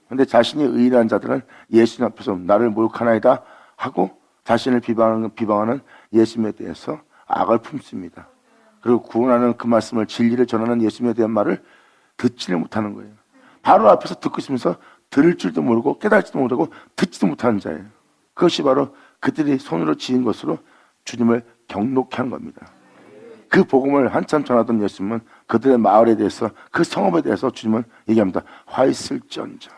그런데 자신이 의인한 자들은 예수님 앞에서 나를 모욕하나이다 하고 자신을 비방하는 예수님에 대해서 악을 품습니다. 그리고 구원하는 그 말씀을 진리를 전하는 예수님에 대한 말을 듣지를 못하는 거예요. 바로 앞에서 듣고 있으면서 들을 줄도 모르고 깨달지도 못하고 듣지도 못하는 자예요. 그것이 바로 그들이 손으로 지은 것으로 주님을 경록케 한 겁니다. 그 복음을 한참 전하던 예수님은 그들의 마을에 대해서 그 성읍에 대해서 주님은 얘기합니다. 화 있을지언정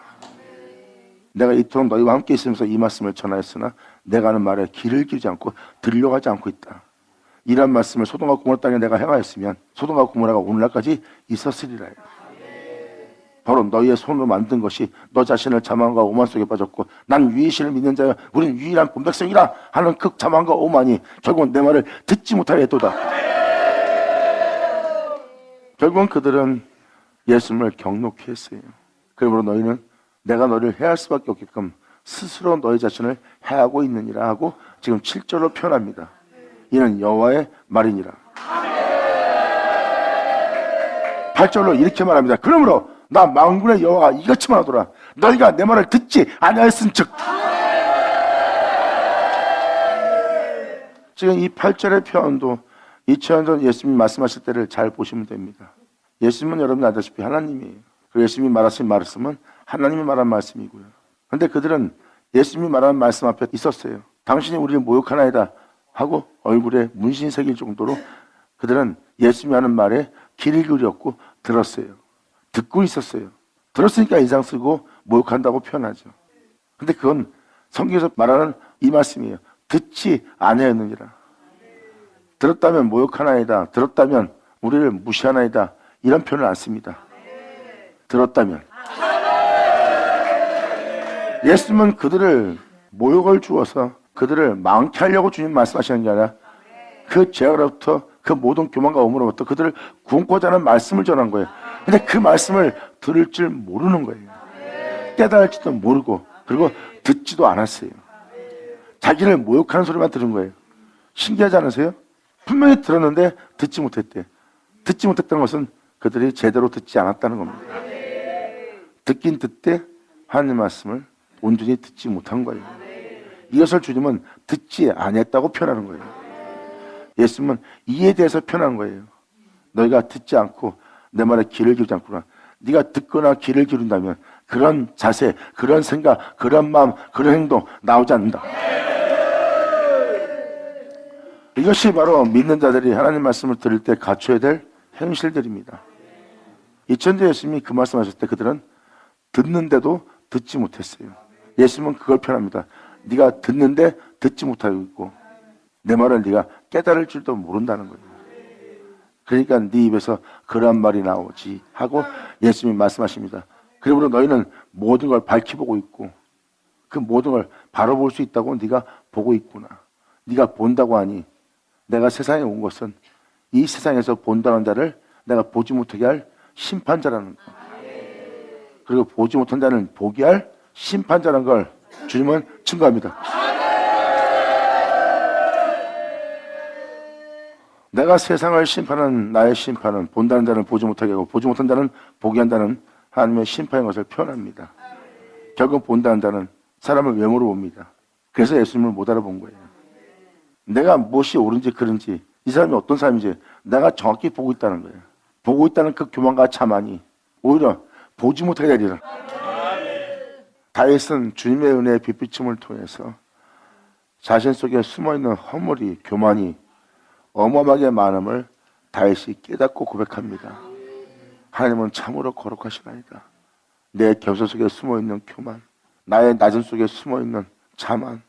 내가 이토록 너희와 함께 있으면서 이 말씀을 전하였으나 내가 하는 말에 귀를 기울이지 않고 들려가지 않고 있다. 이런 말씀을 소돔과 고모라 땅에 내가 행하였으면 소돔과 고모라가 오늘날까지 있었으리라. 바로 너희의 손으로 만든 것이 너 자신을 자만과 오만 속에 빠졌고 난 유일신을 믿는 자여 우리는 유일한 본백성이라 하는 그 자만과 오만이 결국은 내 말을 듣지 못하려 했도다. 결국은 그들은 예수님을 경록히 했어요. 그러므로 너희는 내가 너를 해할 수밖에 없게끔 스스로 너희 자신을 해하고 있느니라 하고 지금 7절로 표현합니다. 이는 여호와의 말이니라. 8절로 이렇게 말합니다. 그러므로 나 만군의 여호와가 이같이 말하더라. 너희가 내 말을 듣지 아니하였은즉. 지금 이 8절의 표현도 2000년 전 예수님이 말씀하실 때를 잘 보시면 됩니다. 예수님은 여러분 아다시피 하나님이에요. 그리고 예수님이 말하신 말씀은 하나님이 말한 말씀이고요. 그런데 그들은 예수님이 말하는 말씀 앞에 있었어요. 당신이 우리를 모욕하나이다 하고 얼굴에 문신이 새길 정도로 그들은 예수님이 하는 말에 귀를 기울였고 들었어요. 듣고 있었어요. 들었으니까 인상 쓰고 모욕한다고 표현하죠. 근데 그건 성경에서 말하는 이 말씀이에요. 듣지 아니하였느니라. 들었다면 모욕하나이다. 들었다면 우리를 무시하나이다. 이런 표현을 안 씁니다. 들었다면. 예수님은 그들을 모욕을 주어서 그들을 망케 하려고 주님 말씀하시는 게 아니라 그 죄악으로부터 그 모든 교만과 오물로부터 그들을 구원코자 하는 말씀을 전한 거예요. 근데 그 말씀을 들을 줄 모르는 거예요. 깨달을지도 모르고 그리고 듣지도 않았어요. 자기를 모욕하는 소리만 들은 거예요. 신기하지 않으세요? 분명히 들었는데 듣지 못했대. 듣지 못했다는 것은 그들이 제대로 듣지 않았다는 겁니다. 듣긴 듣되 하나님 말씀을 온전히 듣지 못한 거예요. 이것을 주님은 듣지 아니했다고 표현하는 거예요. 예수님은 이에 대해서 표현한 거예요. 너희가 듣지 않고 내 말에 귀를 기울이지 않구나. 네가 듣거나 귀를 기울인다면 그런 자세, 그런 생각, 그런 마음, 그런 행동 나오지 않는다. 이것이 바로 믿는 자들이 하나님 말씀을 들을 때 갖춰야 될 행실들입니다. 2000년 예수님이 그 말씀하셨을 때 그들은 듣는데도 듣지 못했어요. 예수님은 그걸 표현합니다. 네가 듣는데 듣지 못하고 있고 내 말을 네가 깨달을 줄도 모른다는 거예요. 그러니까 네 입에서 그런 말이 나오지 하고 예수님이 말씀하십니다. 그러므로 너희는 모든 걸 밝히 보고 있고 그 모든 걸 바로 볼 수 있다고 네가 보고 있구나. 네가 본다고 하니 내가 세상에 온 것은 이 세상에서 본다는 자를 내가 보지 못하게 할 심판자라는 것. 그리고 보지 못한 자는 보게 할 심판자라는 걸 주님은 증거합니다. 내가 세상을 심판하는 나의 심판은 본다는 자는 보지 못하게 하고 보지 못한 자는 보게 한다는 하나님의 심판인 것을 표현합니다. 결국 본다는 자는 사람을 외모로 봅니다. 그래서 예수님을 못 알아본 거예요. 내가 무엇이 옳은지 그른지, 이 사람이 어떤 사람인지 내가 정확히 보고 있다는 거예요. 보고 있다는 그 교만과 자만이 오히려 보지 못하게 되리라. 다윗은 주님의 은혜의 빛비춤을 통해서 자신 속에 숨어있는 허물이, 교만이 어마어마하게 많음을 다윗이 깨닫고 고백합니다. 하나님은 참으로 거룩하시나이다. 내 겸손 속에 숨어있는 교만, 나의 낮은 속에 숨어있는 자만,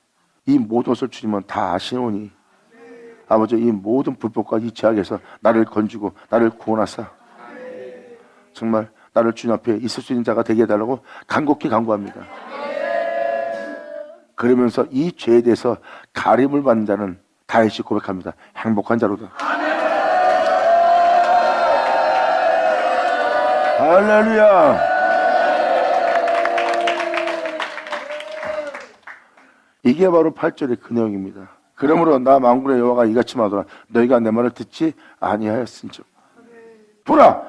이 모든 것을 주님은 다 아시오니 아버지, 이 모든 불법과 이 죄악에서 나를 건지고 나를 구원하사 정말 나를 주님 앞에 있을 수 있는 자가 되게 해달라고 간곡히 간구합니다. 그러면서 이 죄에 대해서 가림을 받는 자는 다윗이 고백합니다. 행복한 자로다. 할렐루야. 이게 바로 8절의 그 내용입니다. 그러므로 나 만군의 여호와가 이같이 말하노라. 너희가 내 말을 듣지 아니하였은즉 보라,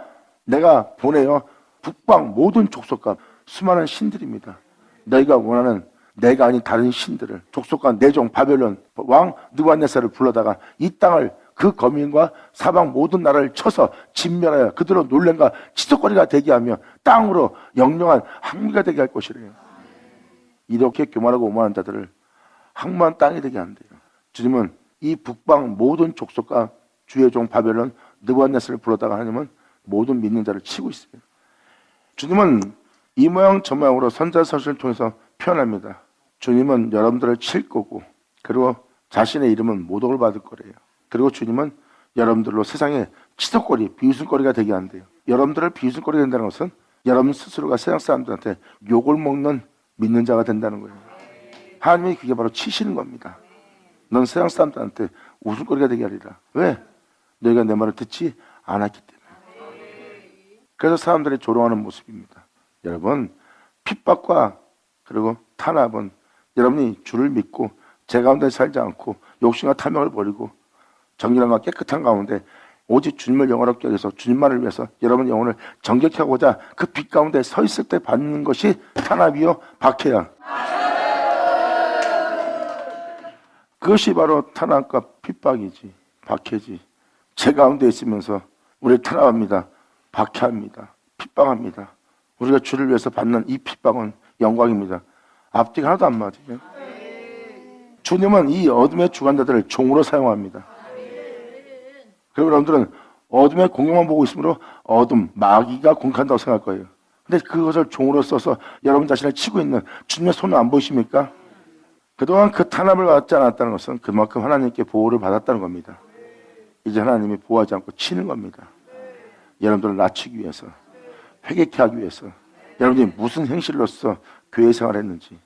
내가 보내어 북방 모든 족속과 수많은 신들입니다. 너희가 원하는 내가 아닌 다른 신들을, 족속과 내종 바벨론 왕 느부갓네살을 불러다가 이 땅을 그 거민과 사방 모든 나라를 쳐서 진멸하여 그들로 놀랜과 치솟거리가 되게 하며 땅으로 영영한 항미가 되게 할 것이래요. 이렇게 교만하고 오만한 자들을 항무한 땅이 되게 한대요. 주님은 이 북방 모든 족속과 주의 종 바벨론 느부갓네살을 불러다가 하나님은 모든 믿는 자를 치고 있어요. 주님은 이 모양 저 모양으로 선자서신을 통해서 표현합니다. 주님은 여러분들을 칠 거고, 그리고 자신의 이름은 모독을 받을 거래요. 그리고 주님은 여러분들로 세상에 치솟거리, 비웃음거리가 되게 한대요. 여러분들을 비웃음거리가 된다는 것은 여러분 스스로가 세상 사람들한테 욕을 먹는 믿는 자가 된다는 거예요. 하나님이 그게 바로 치시는 겁니다. 넌 세상 사람들한테 웃음거리가 되게 하리라. 왜? 너희가 내 말을 듣지 않았기 때문에. 그래서 사람들이 조롱하는 모습입니다. 여러분, 핍박과 그리고 탄압은 여러분이 주를 믿고 제 가운데 살지 않고 욕심과 탐욕을 버리고 정결함과 깨끗한 가운데 오직 주님을 영원롭게 하기 위해서, 주님만을 위해서 여러분 영혼을 정결케 하고자 그 빛 가운데 서 있을 때 받는 것이 탄압이요 박해야. 그것이 바로 탄압과 핍박이지, 박해지. 제 가운데 있으면서 우리를 탄압합니다, 박해합니다, 핍박합니다. 우리가 주를 위해서 받는 이 핍박은 영광입니다. 앞뒤가 하나도 안 맞아요. 주님은 이 어둠의 주관자들을 종으로 사용합니다. 그리고 여러분들은 어둠의 공격만 보고 있으므로 어둠, 마귀가 공격한다고 생각할 거예요. 근데 그것을 종으로 써서 여러분 자신을 치고 있는 주님의 손을 안 보이십니까? 그동안 그 탄압을 받지 않았다는 것은 그만큼 하나님께 보호를 받았다는 겁니다. 이제 하나님이 보호하지 않고 치는 겁니다. 여러분들을 낮추기 위해서, 회개케 하기 위해서, 여러분들이 무슨 행실로서 교회 생활을 했는지,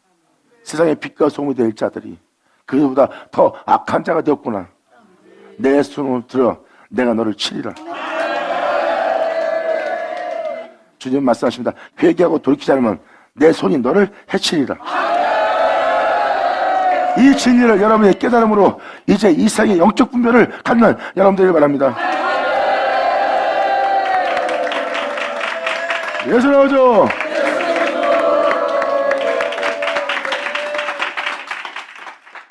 세상의 빛과 소금이 될 자들이 그보다 더 악한 자가 되었구나. 내 손을 들어 내가 너를 치리라. 주님 말씀하십니다. 회개하고 돌이키지 않으면 내 손이 너를 해치리라. 이 진리를 여러분의 깨달음으로 이제 이 세상의 영적 분별을 갖는 여러분들을 바랍니다. 예수 나오죠.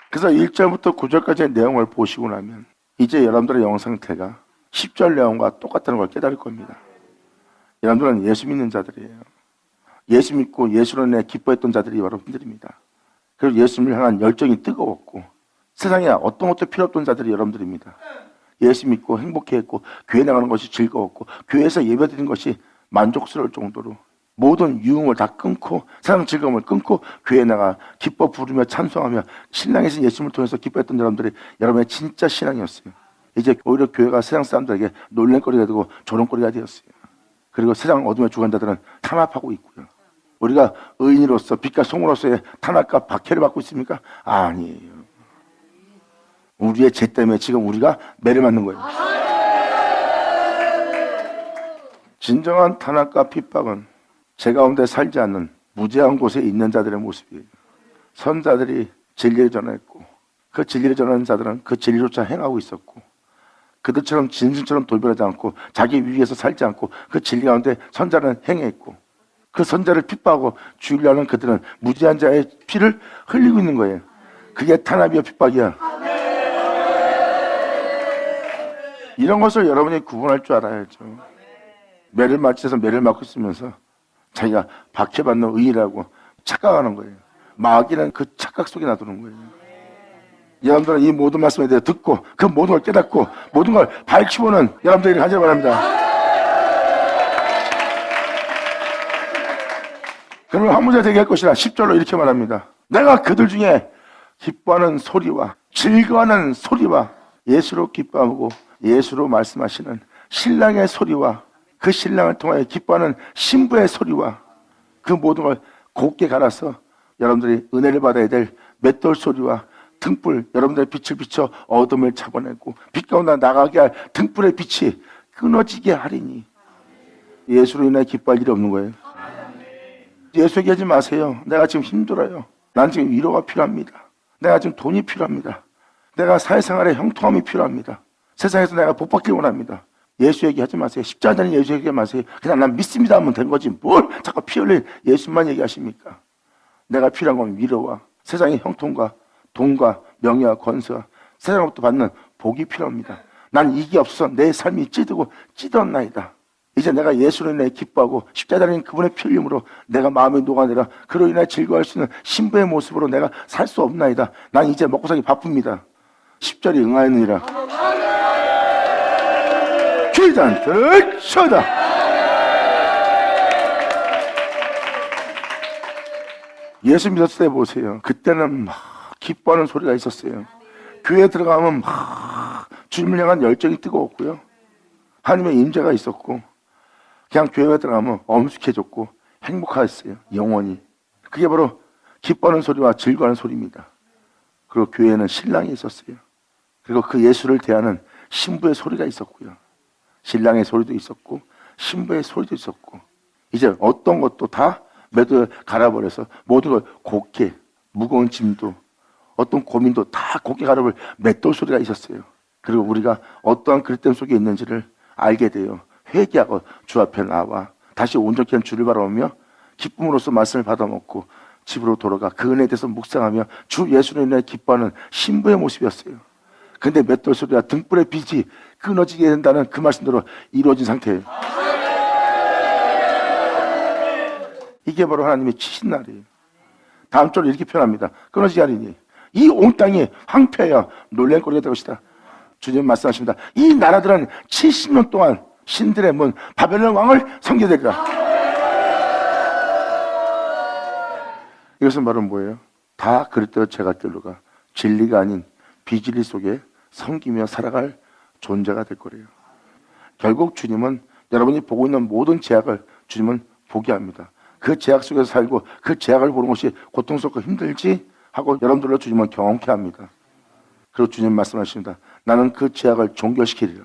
그래서 1절부터 9절까지의 내용을 보시고 나면 이제 여러분들의 영혼 상태가 10절 내용과 똑같다는 걸 깨달을 겁니다. 여러분들은 예수 믿는 자들이에요. 예수 믿고 예수로 인해 기뻐했던 자들이 여러분들입니다. 그리고 예수님을 향한 열정이 뜨거웠고 세상에 어떤 것도 필요 없던 자들이 여러분들입니다. 예수 믿고 행복해했고 교회 나가는 것이 즐거웠고 교회에서 예배드리는 것이 만족스러울 정도로 모든 유흥을 다 끊고 세상 즐거움을 끊고 교회에 나가 기뻐 부르며 찬송하며 신랑이신 예수님을 통해서 기뻐했던 여러분들이 여러분의 진짜 신앙이었어요. 이제 오히려 교회가 세상 사람들에게 놀랄거리가 되고 조롱거리가 되었어요. 그리고 세상 어둠의 주관자들은 탄압하고 있고요. 우리가 의인으로서 빛과 소금으로서의 탄압과 박해를 받고 있습니까? 아니에요. 우리의 죄 때문에 지금 우리가 매를 맞는 거예요. 진정한 탄압과 핍박은 제 가운데 살지 않는 무죄한 곳에 있는 자들의 모습이에요. 선자들이 진리를 전했고 그 진리를 전하는 자들은 그 진리조차 행하고 있었고 그들처럼 진실처럼 돌변하지 않고 자기 위에서 살지 않고 그 진리 가운데 선자는 행했고 그 선자를 핍박하고 죽이려는 그들은 무지한 자의 피를 흘리고 있는 거예요. 그게 탄압이요 핍박이야. 이런 것을 여러분이 구분할 줄 알아야죠. 매를 맞춰서 매를 맞고 있으면서 자기가 박해받는 의의라고 착각하는 거예요. 마귀는 그 착각 속에 놔두는 거예요. 여러분들은 이 모든 말씀에 대해 듣고 그 모든 걸 깨닫고 모든 걸 밝히고는 여러분들에게 간절히 바랍니다. 그러면 한 문제 되게 할 것이라 10절로 이렇게 말합니다. 내가 그들 중에 기뻐하는 소리와 즐거워하는 소리와 예수로 기뻐하고 예수로 말씀하시는 신랑의 소리와 그 신랑을 통하여 기뻐하는 신부의 소리와 그 모든 걸 곱게 갈아서 여러분들이 은혜를 받아야 될 맷돌 소리와 등불, 여러분들의 빛을 비춰 어둠을 잡아내고 빛 가운데 나가게 할 등불의 빛이 끊어지게 하리니 예수로 인해 기뻐할 일이 없는 거예요. 예수 얘기하지 마세요. 내가 지금 힘들어요. 난 지금 위로가 필요합니다. 내가 지금 돈이 필요합니다. 내가 사회생활에 형통함이 필요합니다. 세상에서 내가 복받기 원합니다. 예수 얘기하지 마세요. 십자가는 예수 얘기하지 마세요. 그냥 난 믿습니다 하면 된 거지 뭘 자꾸 피 흘린 예수만 얘기하십니까? 내가 필요한 건 위로와 세상의 형통과 돈과 명예와 권세와 세상으로부터 받는 복이 필요합니다. 난 이게 없어서 내 삶이 찌들고 찌들었나이다. 이제 내가 예수로 인해 기뻐하고 십자가는 그분의 피 흘림으로 내가 마음이 녹아내려 그로 인해 즐거워할 수 있는 신부의 모습으로 내가 살 수 없나이다. 난 이제 먹고 살기 바쁩니다. 10절이 응하였느니라. 귀잔들 쳐다. 예수 믿었을 때 보세요. 그때는 막 기뻐하는 소리가 있었어요. 교회에 들어가면 막 주님을 향한 열정이 뜨거웠고요. 하나님의 임재가 있었고 그냥 교회에 들어가면 엄숙해졌고 행복했어요. 영원히. 그게 바로 기뻐하는 소리와 즐거워하는 소리입니다. 그리고 교회에는 신랑이 있었어요. 그리고 그 예수를 대하는 신부의 소리가 있었고요. 신랑의 소리도 있었고 신부의 소리도 있었고 이제 어떤 것도 다 매도 갈아버려서 모든 걸 곱게 무거운 짐도 어떤 고민도 다 곱게 갈아버릴 맷돌 소리가 있었어요. 그리고 우리가 어떠한 그릇됨 속에 있는지를 알게 돼요. 회개하고 주 앞에 나와 다시 온전히 한 주를 바라보며 기쁨으로써 말씀을 받아먹고 집으로 돌아가 그 은혜에 대해서 묵상하며 주 예수로 인해 기뻐하는 신부의 모습이었어요. 근데 맷돌 소리와 등불의 빛이 끊어지게 된다는 그 말씀대로 이루어진 상태예요. 이게 바로 하나님의 치신 날이에요. 다음 절로 이렇게 표현합니다. 끊어지게 하리니 이 온 땅이 황폐하여 놀랄거리가 될 것이다. 주님 말씀하십니다. 이 나라들은 70년 동안 신들의 문 바벨론 왕을 섬기되리라. 이것은 바로 뭐예요? 다 그릇대로 제갓길로가 진리가 아닌 비진리 속에 섬기며 살아갈 존재가 될 거래요. 결국 주님은 여러분이 보고 있는 모든 제약을 주님은 보게 합니다. 그 제약 속에서 살고 그 제약을 보는 것이 고통스럽고 힘들지 하고 여러분들로 주님은 경험케 합니다. 그리고 주님 말씀하십니다. 나는 그 제약을 종결시키리라.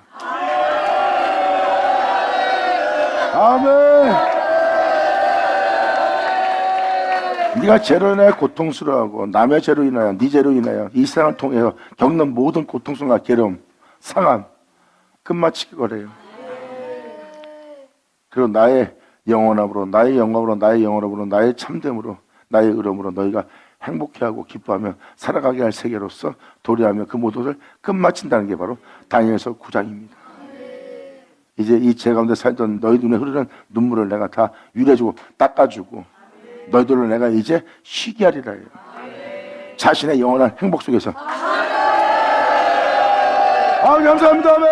아멘. 네가 죄로 인하여 고통스러워하고 남의 죄로 인하여 네 죄로 인하여 이 세상을 통해서 겪는 모든 고통스러움과 괴로움, 상함 끝마치기 거래요. 그리고 나의 영원함으로 나의 영광으로 나의 영원함으로 나의 참됨으로 나의 의로움으로 너희가 행복해하고 기뻐하며 살아가게 할 세계로서 도래하며 그 모든 것을 끝마친다는 게 바로 다니엘서 9장입니다. 이제 이 죄 가운데 살던 너희 눈에 흐르는 눈물을 내가 다 유래주고 닦아주고 너희들로 내가 이제 쉬게 하리라 해요. 자신의 영원한 행복 속에서. 감사합니다. 아멘.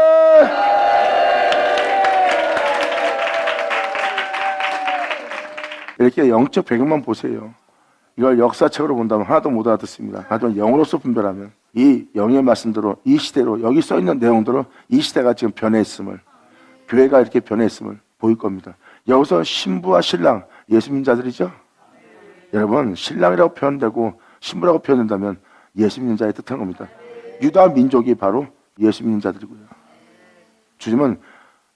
이렇게 영적 배경만 보세요. 이걸 역사책으로 본다면 하나도 못 알아듣습니다. 하지만 영으로서 분별하면 이 영의 말씀대로 이 시대로 여기 써있는 내용대로 이 시대가 지금 변해있음을 교회가 이렇게 변해있음을 보일 겁니다. 여기서 신부와 신랑 예수 믿는 자들이죠. 여러분 신랑이라고 표현되고 신부라고 표현된다면 예수 믿는 자의 뜻한 겁니다. 유다 민족이 바로 예수 믿는 자들이고요. 주님은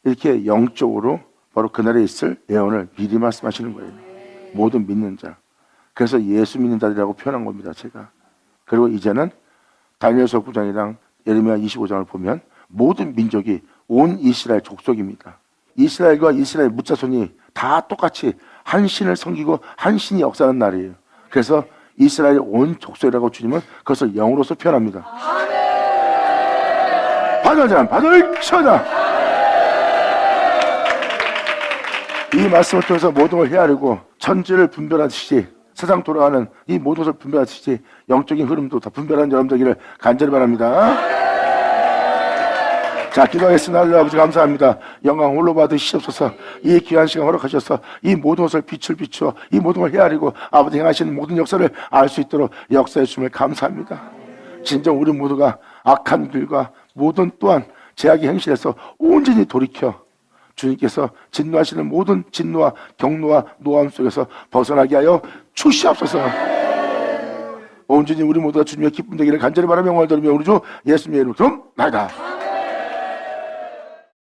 이렇게 영적으로 바로 그날에 있을 예언을 미리 말씀하시는 거예요. 모든 믿는 자. 그래서 예수 믿는 자들이라고 표현한 겁니다. 제가. 그리고 이제는 다니엘서 9장이랑 예레미야 25장을 보면 모든 민족이 온 이스라엘 족속입니다. 이스라엘과 이스라엘 무자손이 다 똑같이 한 신을 섬기고 한 신이 역사하는 날이에요. 그래서 이스라엘 온 족속이라고 주님은 그것을 영으로서 표현합니다. 받을 자는 받을지어다. 이 말씀을 통해서 모든 걸 헤아리고 천지를 분별하듯이 세상 돌아가는 이 모든 것을 분별하듯이 영적인 흐름도 다 분별하는 여러분 되기를 간절히 바랍니다. 자, 기도하겠습니다. 하나님 아버지 감사합니다. 영광 홀로 받으시옵소서. 이 귀한 시간 허락하셔서 이 모든 것을 빛을 비추어 이 모든 걸 헤아리고 아버지 행하시는 모든 역사를 알 수 있도록 역사해 주심을 감사합니다. 진정 우리 모두가 악한 길과 모든 또한 제약의 행실에서 온전히 돌이켜 주님께서 진노하시는 모든 진노와 경노와 노함 속에서 벗어나게 하여 주시옵소서. 온전히 우리 모두가 주님의 기쁨 되기를 간절히 바라며 영광을 돌리며 우리 주 예수님의 이름으로 기도합니다.